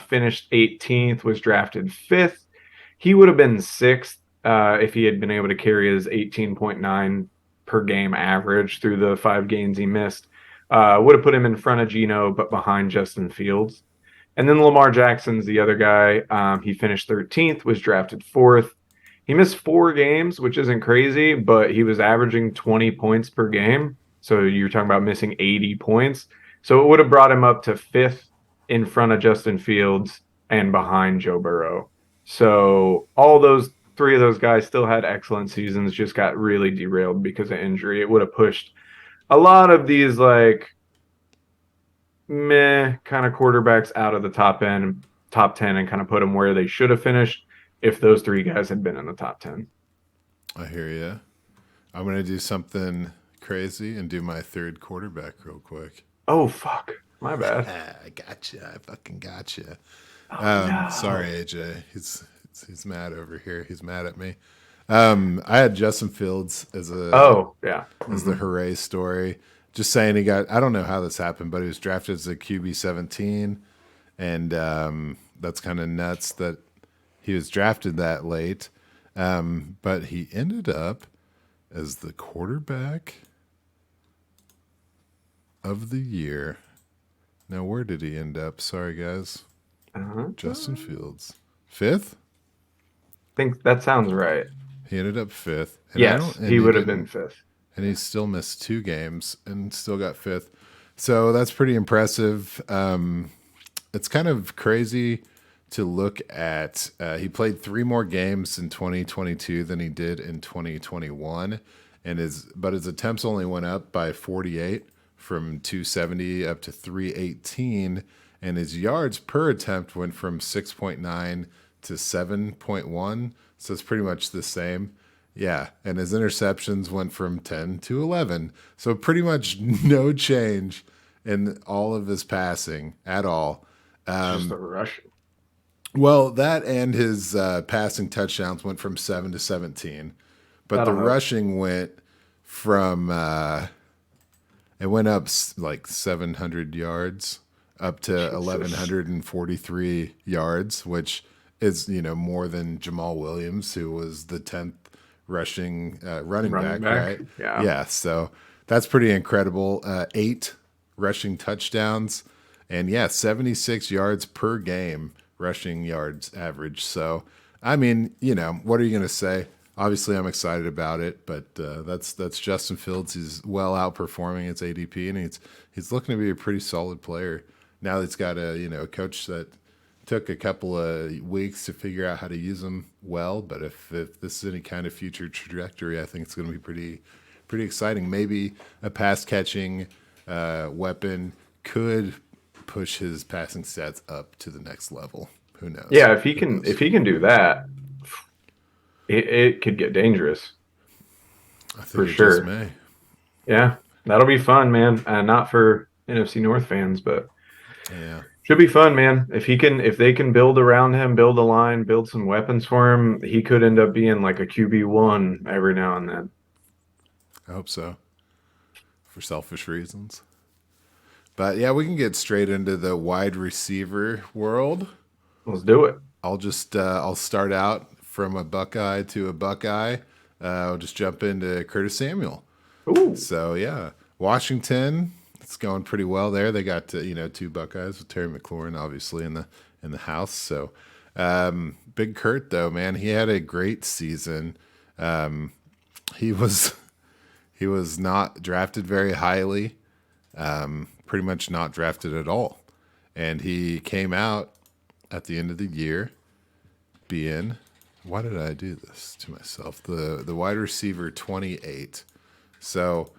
finished 18th, was drafted 5th. He would have been 6th if he had been able to carry his 18.9 per game average through the 5 games he missed. Would have put him in front of Geno, but behind Justin Fields. And then Lamar Jackson's the other guy. He finished 13th, was drafted 4th. He missed 4 games, which isn't crazy, but he was averaging 20 points per game. So you're talking about missing 80 points. So it would have brought him up to 5th in front of Justin Fields and behind Joe Burrow. So all those 3 of those guys still had excellent seasons, just got really derailed because of injury. It would have pushed a lot of these like meh kind of quarterbacks out of the top 10 and kind of put them where they should have finished if those 3 guys had been in the top 10. I hear you. I'm going to do something crazy and do my 3rd quarterback real quick. Oh, fuck. My bad. I gotcha. I fucking gotcha. No. Sorry, AJ. He's mad over here. He's mad at me. I had Justin Fields as as the hooray story. Just saying he got, I don't know how this happened, but he was drafted as a QB 17, and that's kind of nuts that he was drafted that late. But he ended up as the quarterback of the year. Now, where did he end up? Sorry, guys. Justin Fields. 5th? I think that sounds right. He ended up 5th. And yes, he would have been 5th. And he still missed 2 games and still got 5th. So that's pretty impressive. It's kind of crazy to look at. He played 3 more games in 2022 than he did in 2021. But his attempts only went up by 48 from 270 up to 318. And his yards per attempt went from 6.9 to 7.1. So it's pretty much the same. Yeah, and his interceptions went from 10 to 11. So pretty much no change in all of his passing at all. Just a rush. Well, that and his passing touchdowns went from 7 to 17. But the rushing went from it went up like 700 yards up to 1,143 yards, which is, more than Jamall Williams, who was the 10th running back, right? Yeah. Yeah, so that's pretty incredible. 8 rushing touchdowns and 76 yards per game, rushing yards average. So, I mean, what are you going to say? Obviously, I'm excited about it, but that's Justin Fields. He's well outperforming his ADP, and he's looking to be a pretty solid player. Now that he's got a coach that took a couple of weeks to figure out how to use him well. But if this is any kind of future trajectory, I think it's going to be pretty exciting. Maybe a pass catching weapon could push his passing stats up to the next level. Who knows? Yeah, if he can do that, it could get dangerous. I think for it sure. just may. Yeah, that'll be fun, man. Not for NFC North fans, but yeah, should be fun, man. If they can build around him, build a line, build some weapons for him, he could end up being like a QB1 every now and then. I hope so, for selfish reasons. But yeah, we can get straight into the wide receiver world. Let's do it. I'll start out from a Buckeye to a Buckeye. I'll just jump into Curtis Samuel. Ooh. So yeah, Washington, it's going pretty well there. They got 2 Buckeyes with Terry McLaurin obviously in the house. So Big Kurt though, man, he had a great season. He was not drafted very highly, pretty much not drafted at all, and he came out at the end of the year being, why did I do this to myself? The wide receiver 28. So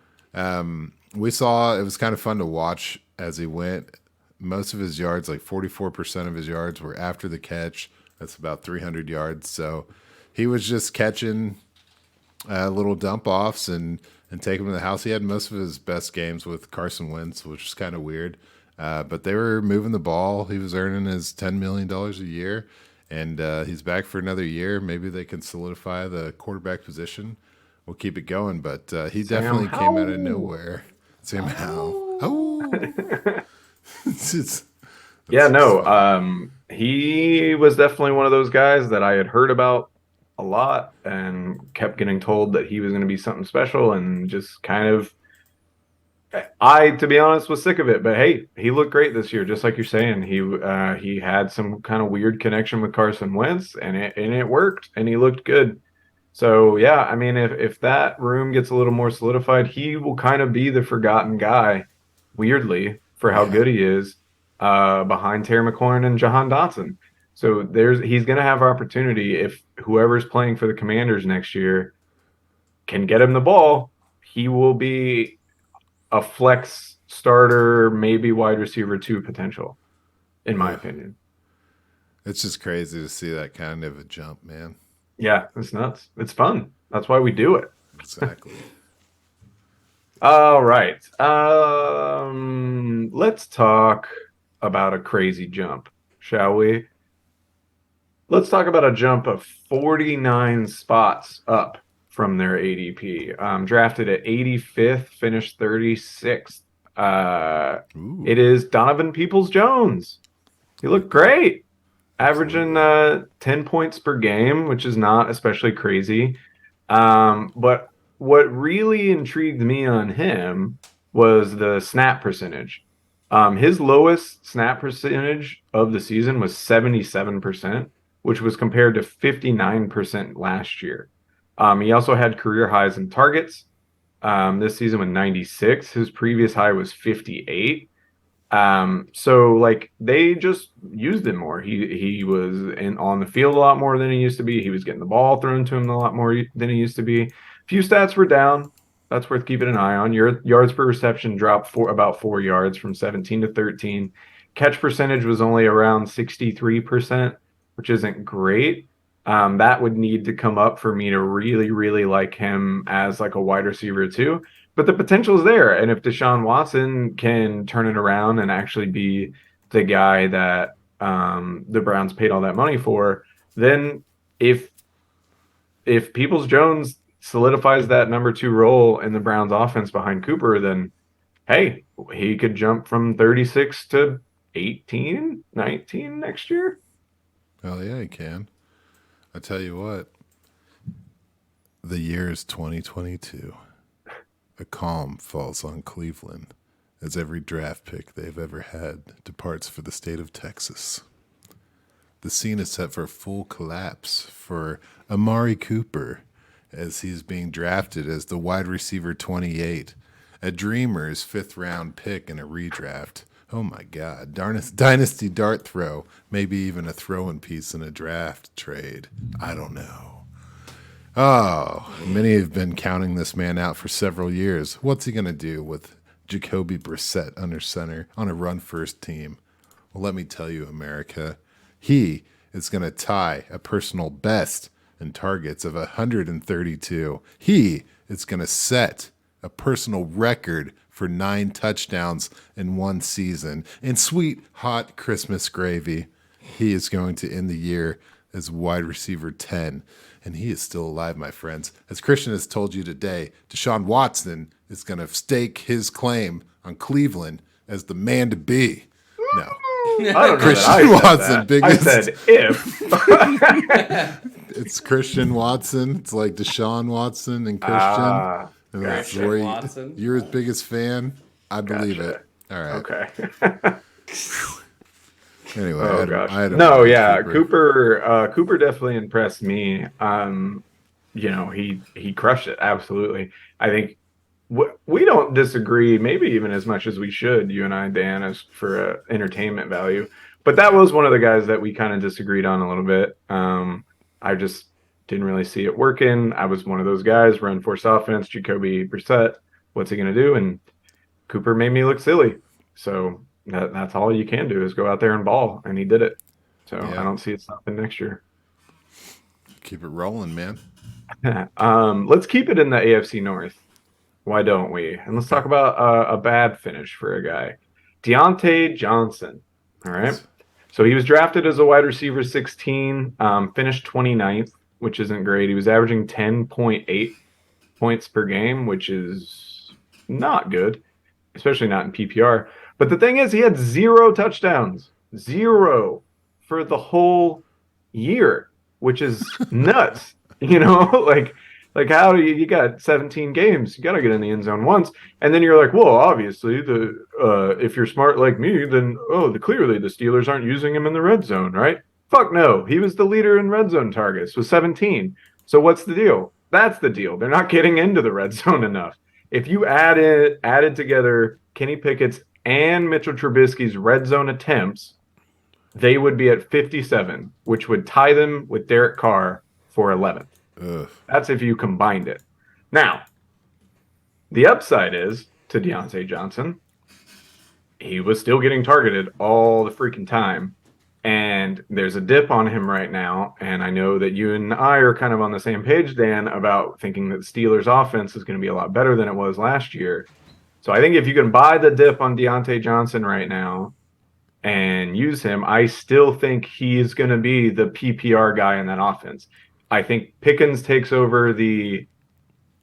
we saw, it was kind of fun to watch as he went. Most of his yards, like 44% of his yards, were after the catch. That's about 300 yards. So he was just catching little dump offs and take him to the house. He had most of his best games with Carson Wentz, which is kind of weird. But they were moving the ball. He was earning his $10 million a year, and he's back for another year. Maybe they can solidify the quarterback position. We'll keep it going, but he definitely came out of nowhere. Sam Howell. Oh. He was definitely one of those guys that I had heard about a lot and kept getting told that he was going to be something special, and just kind of, to be honest, was sick of it. But hey, he looked great this year, just like you're saying. He had some kind of weird connection with Carson Wentz, and it worked, and he looked good. So yeah, I mean, if that room gets a little more solidified, he will kind of be the forgotten guy, weirdly, for how good he is, behind Terry McLaurin and Jahan Dotson. So he's going to have opportunity if whoever's playing for the Commanders next year can get him the ball. He will be a flex starter, maybe wide receiver 2 potential, in my opinion. It's just crazy to see that kind of a jump, man. Yeah, it's nuts. It's fun. That's why we do it. Exactly. All right. Let's talk about a crazy jump, shall we? Let's talk about a jump of 49 spots up from their ADP. Drafted at 85th, finished 36th. It is Donavan Peoples-Jones. He looked great. Averaging 10 points per game, which is not especially crazy. But what really intrigued me on him was the snap percentage. His lowest snap percentage of the season was 77%, which was compared to 59% last year. He also had career highs in targets this season with 96. His previous high was 58. So like they just used him more. He was on the field a lot more than he used to be. He was getting the ball thrown to him a lot more than he used to be. A few stats were down. That's worth keeping an eye on. Your yards per reception dropped about 4 yards from 17 to 13. Catch percentage was only around 63%, which isn't great. That would need to come up for me to really, really like him as like a wide receiver too. But the potential is there. And if Deshaun Watson can turn it around and actually be the guy that the Browns paid all that money for, then if Peoples-Jones solidifies that number 2 role in the Browns offense behind Cooper, then hey, he could jump from 36 to 18, 19 next year. Hell yeah, he can. I tell you what, the year is 2022. A calm falls on Cleveland as every draft pick they've ever had departs for the state of Texas. The scene is set for full collapse for Amari Cooper as he's being drafted as the wide receiver 28, a Dreamer's 5th-round pick in a redraft. Oh my God. Dynasty dart throw, maybe even a throw-in piece in a draft trade. I don't know. Oh, many have been counting this man out for several years. What's he going to do with Jacoby Brissett under center on a run-first team? Well, let me tell you, America, he is going to tie a personal best in targets of 132. He is going to set a personal record for 9 touchdowns in one season. And sweet, hot Christmas gravy, he is going to end the year as wide receiver 10. And he is still alive, my friends. As Christian has told you today, Deshaun Watson is going to stake his claim on Cleveland as the man to be. No. I don't know Christian Watson, biggest. I said if. It's Christian Watson. It's like Deshaun Watson and Christian. And that's Christian where Watson. you're his biggest fan. I believe Gotcha. it. All right. Okay. Anyway, Oh gosh. I had No, yeah, Cooper definitely impressed me. He crushed it. Absolutely. I think we don't disagree, maybe even as much as we should, you and I, Dan, as for entertainment value. But that was one of the guys that we kind of disagreed on a little bit. I just didn't really see it working. I was one of those guys, run force offense, Jacoby Brissett. What's he going to do? And Cooper made me look silly. So that's all you can do is go out there and ball. And he did it. So Yeah. I don't see it stopping next year. Keep it rolling, man. Let's keep it in the AFC North. Why don't we? And let's talk about a bad finish for a guy. Diontae Johnson. All right. So he was drafted as a wide receiver 16, finished 29th, which isn't great. He was averaging 10.8 points per game, which is not good, especially not in PPR. But the thing is, he had 0 touchdowns, 0 for the whole year, which is nuts. Like how do you got 17 games? You got to get in the end zone once, and then you're like, well, obviously if you're smart like me, then clearly the Steelers aren't using him in the red zone, right? Fuck no, he was the leader in red zone targets with 17. So what's the deal? That's the deal. They're not getting into the red zone enough. If you added together Kenny Pickett's and Mitchell Trubisky's red zone attempts, they would be at 57, which would tie them with Derek Carr for 11th. Ugh. That's if you combined it. Now, the upside is to Diontae Johnson, he was still getting targeted all the freaking time. And there's a dip on him right now. And I know that you and I are kind of on the same page, Dan, about thinking that the Steelers' offense is going to be a lot better than it was last year. So I think if you can buy the dip on Diontae Johnson right now and use him, I still think he is going to be the PPR guy in that offense. I think Pickens takes over the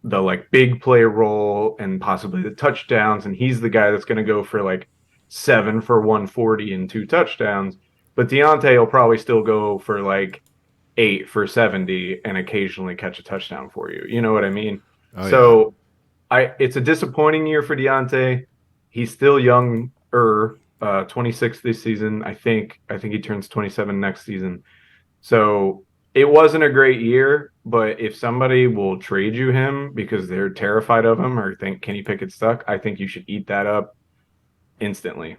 like big play role and possibly the touchdowns, and he's the guy that's going to go for like 7 for 140 and 2 touchdowns. But Diontae will probably still go for like 8 for 70 and occasionally catch a touchdown for you. You know what I mean? Oh, so it's a disappointing year for Diontae. He's still young, 26 this season. I think he turns 27 next season. So it wasn't a great year, but if somebody will trade you him because they're terrified of him or think Kenny Pickett's stuck, I think you should eat that up instantly.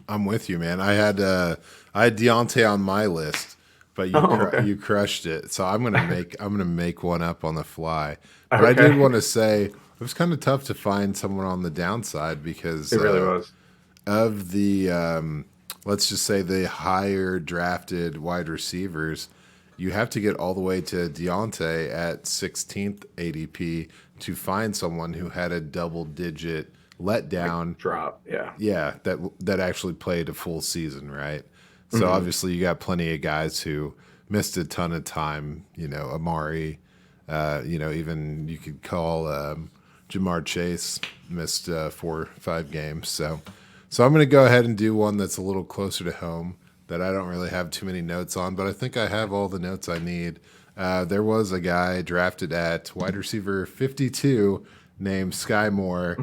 I'm with you, man. I had Diontae on my list, but you crushed it. So I'm gonna make one up on the fly. But I did want to say it was kind of tough to find someone on the downside because It really was. Of the let's just say the higher drafted wide receivers. you have to get all the way to Diontae at 16th ADP to find someone who had a double-digit letdown drop. Yeah, that actually played a full season, right? So obviously you got plenty of guys who missed a ton of time. Amari. Even you could call Jamar Chase missed 4 or 5 games. So I'm going to go ahead and do one that's a little closer to home that I don't really have too many notes on, but I think I have all the notes I need. There was a guy drafted at wide receiver 52 named Skyy Moore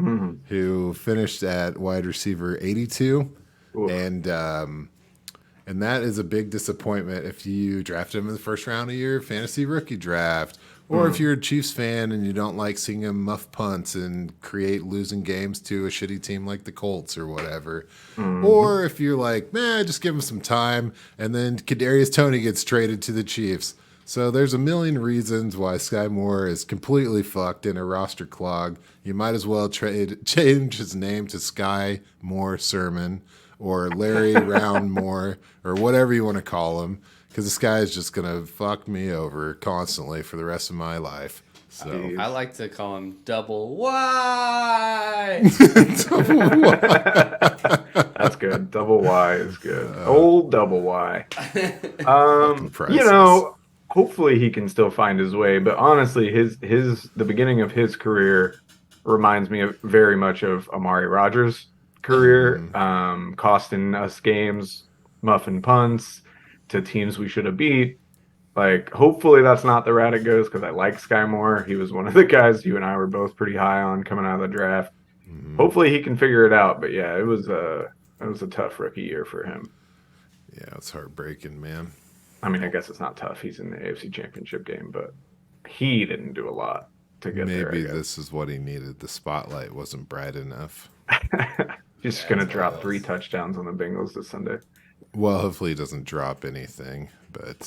who finished at wide receiver 82. Oof. And that is a big disappointment if you drafted him in the first round of your fantasy rookie draft. Or if you're a Chiefs fan and you don't like seeing him muff punts and create losing games to a shitty team like the Colts or whatever. Or if you're like, man, just give him some time. And then Kadarius Toney gets traded to the Chiefs. So there's a million reasons why Skyy Moore is completely fucked in a roster clog. You might as well change his name to Skyy Moore Sermon or Larry Round Moore or whatever you want to call him. Because this guy is just going to fuck me over constantly for the rest of my life. So I like to call him Double Y. Double Y. That's good. Double Y is good. Old Double Y. Hopefully he can still find his way. But honestly, the beginning of his career reminds me very much of Amari Rodgers' career, costing us games, muffin punts to teams we should have beat. Like, hopefully that's not the route it goes, because I like Skyy Moore. He was one of the guys you and I were both pretty high on coming out of the draft. Hopefully he can figure it out. But yeah, it was a tough rookie year for him. Yeah, it's heartbreaking, man. I mean, I guess it's not tough. He's in the AFC Championship game, but he didn't do a lot to get there. Maybe this is what he needed. The spotlight wasn't bright enough. He's going to drop 3 touchdowns on the Bengals this Sunday. Well, hopefully he doesn't drop anything, but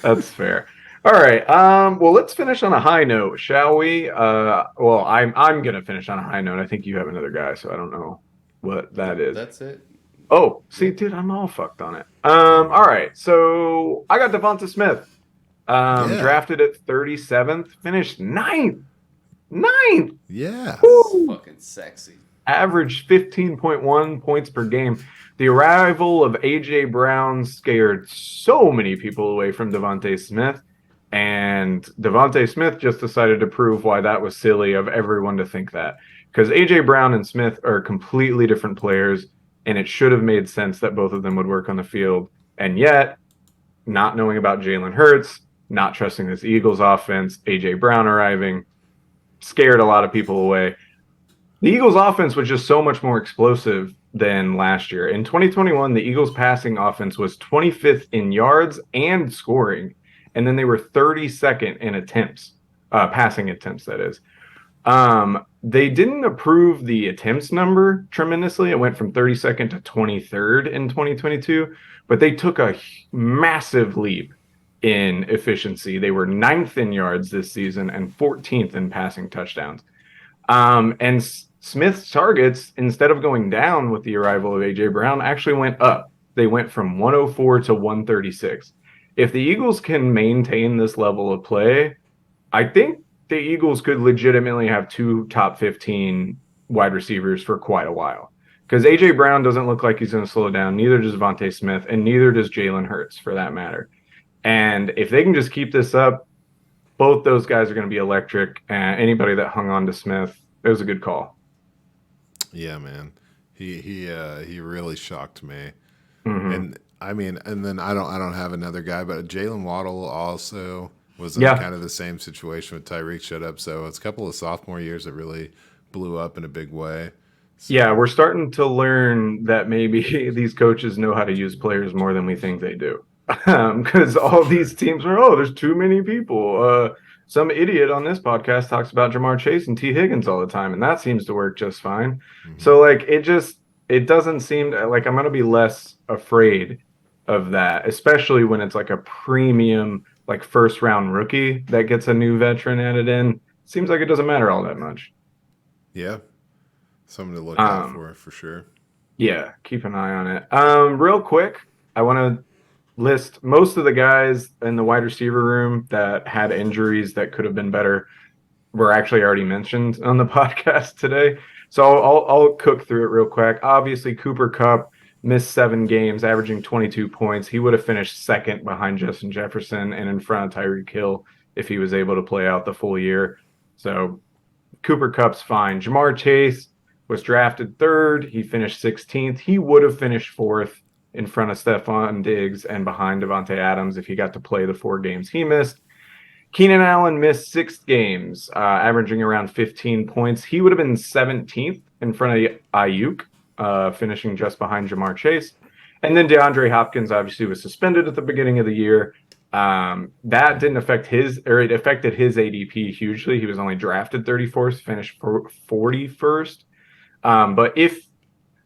that's fair. All right. Well, let's finish on a high note, shall we? I'm going to finish on a high note. I think you have another guy, so I don't know what that is. That's it. Oh, see, dude, I'm all fucked on it. All right. So I got Devonte Smith. Drafted at 37th, finished 9th. Yeah. Fucking sexy. Averaged 15.1 points per game. The arrival of A.J. Brown scared so many people away from Devonte Smith, and Devonte Smith just decided to prove why that was silly of everyone to think that. Because A.J. Brown and Smith are completely different players, and it should have made sense that both of them would work on the field. And yet, not knowing about Jalen Hurts, not trusting this Eagles offense, A.J. Brown arriving, scared a lot of people away. The Eagles offense was just so much more explosive than last year. In 2021, the Eagles passing offense was 25th in yards and scoring, and then they were 32nd in attempts, passing attempts, that is. They didn't improve the attempts number tremendously. It went from 32nd to 23rd in 2022, but they took a massive leap in efficiency. They were 9th in yards this season and 14th in passing touchdowns. And Smith's targets, instead of going down with the arrival of A.J. Brown, actually went up. They went from 104 to 136. If the Eagles can maintain this level of play, I think the Eagles could legitimately have 2 top 15 wide receivers for quite a while. Because A.J. Brown doesn't look like he's going to slow down. Neither does Devonte Smith, and neither does Jalen Hurts, for that matter. And if they can just keep this up, both those guys are going to be electric. And anybody that hung on to Smith, it was a good call. Yeah, man. He really shocked me. And I mean, and then I don't have another guy, but Jalen Waddle also was in kind of the same situation with Tyreek shut up. So it's a couple of sophomore years that really blew up in a big way. So, yeah, we're starting to learn that maybe these coaches know how to use players more than we think they do. Because all these teams are, there's too many people. Some idiot on this podcast talks about Jamar Chase and T. Higgins all the time, and that seems to work just fine. So, like, it doesn't seem like I'm going to be less afraid of that, especially when it's like a premium, like, first-round rookie that gets a new veteran added in. Seems like it doesn't matter all that much. Yeah. Something to look out for sure. Yeah, keep an eye on it. Real quick, I want to list most of the guys in the wide receiver room that had injuries that could have been better were actually already mentioned on the podcast today. So I'll cook through it real quick. Obviously, Cooper Kupp missed 7 games, averaging 22 points. He would have finished second behind Justin Jefferson and in front of Tyreek Hill if he was able to play out the full year. So Cooper Kupp's fine. Jamar Chase was drafted 3rd. He finished 16th. He would have finished 4th in front of Stephon Diggs and behind Devontae Adams if he got to play the 4 games he missed. Keenan Allen missed 6 games, averaging around 15 points. He would have been 17th in front of Ayuk, finishing just behind Jamar Chase. And then DeAndre Hopkins obviously was suspended at the beginning of the year. That didn't affect it affected his ADP hugely. He was only drafted 34th, finished 41st. But if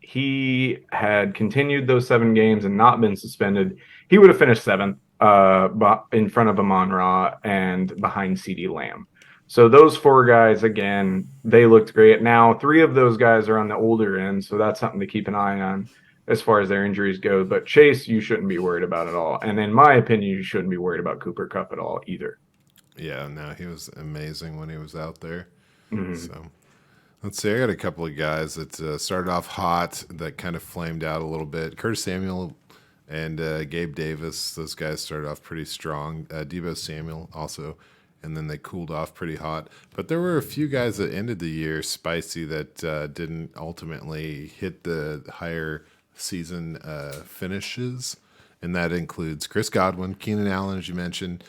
he had continued those 7 games and not been suspended, he would have finished 7th in front of Amon-Ra and behind CeeDee Lamb. So those 4 guys, again, they looked great. Now, 3 of those guys are on the older end, so that's something to keep an eye on as far as their injuries go. But Chase, you shouldn't be worried about at all. And in my opinion, you shouldn't be worried about Cooper Kupp at all either. Yeah, no, he was amazing when he was out there. Mm-hmm. So let's see. I got a couple of guys that started off hot that kind of flamed out a little bit. Curtis Samuel and Gabe Davis, those guys started off pretty strong. Deebo Samuel also, and then they cooled off pretty hot. But there were a few guys that ended the year spicy that didn't ultimately hit the higher season finishes, and that includes Chris Godwin, Keenan Allen, as you mentioned.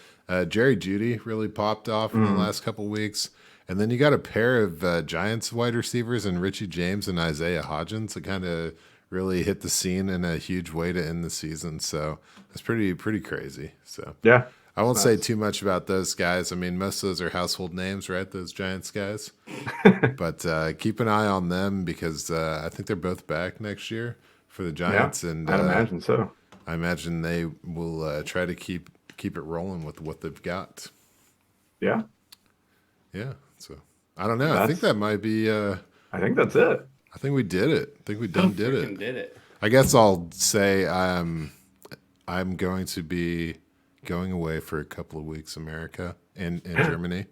Jerry Jeudy really popped off in the last couple weeks. And then you got a pair of Giants wide receivers in Richie James and Isaiah Hodgins that kind of really hit the scene in a huge way to end the season. So it's pretty crazy. So Yeah. I won't say too much about those guys. I mean, most of those are household names, right? Those Giants guys. But keep an eye on them because I think they're both back next year for the Giants. Yeah, and I'd imagine so. I imagine they will try to keep it rolling with what they've got. Yeah. Yeah. So I don't know. I think that might be. I think that's it. I think we did it. I think we did it. Did it. I guess I'll say I'm going to be going away for a couple of weeks, America and Germany.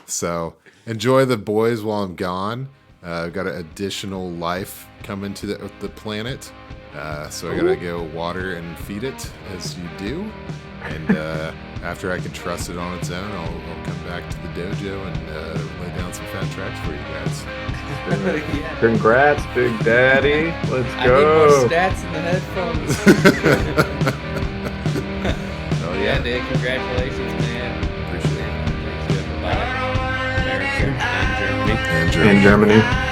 So enjoy the boys while I'm gone. I've got an additional life coming to the planet. So I got to go water and feed it as you do. And after I can trust it on its own, I'll come back to the dojo and lay down some fat tracks for you guys. Yeah. Congrats, Big Daddy. Let's I need go. more stats in the headphones. Oh Yeah, dude, congratulations, man. Appreciate it. Thanks to everybody. America and Germany. And Germany. In Germany.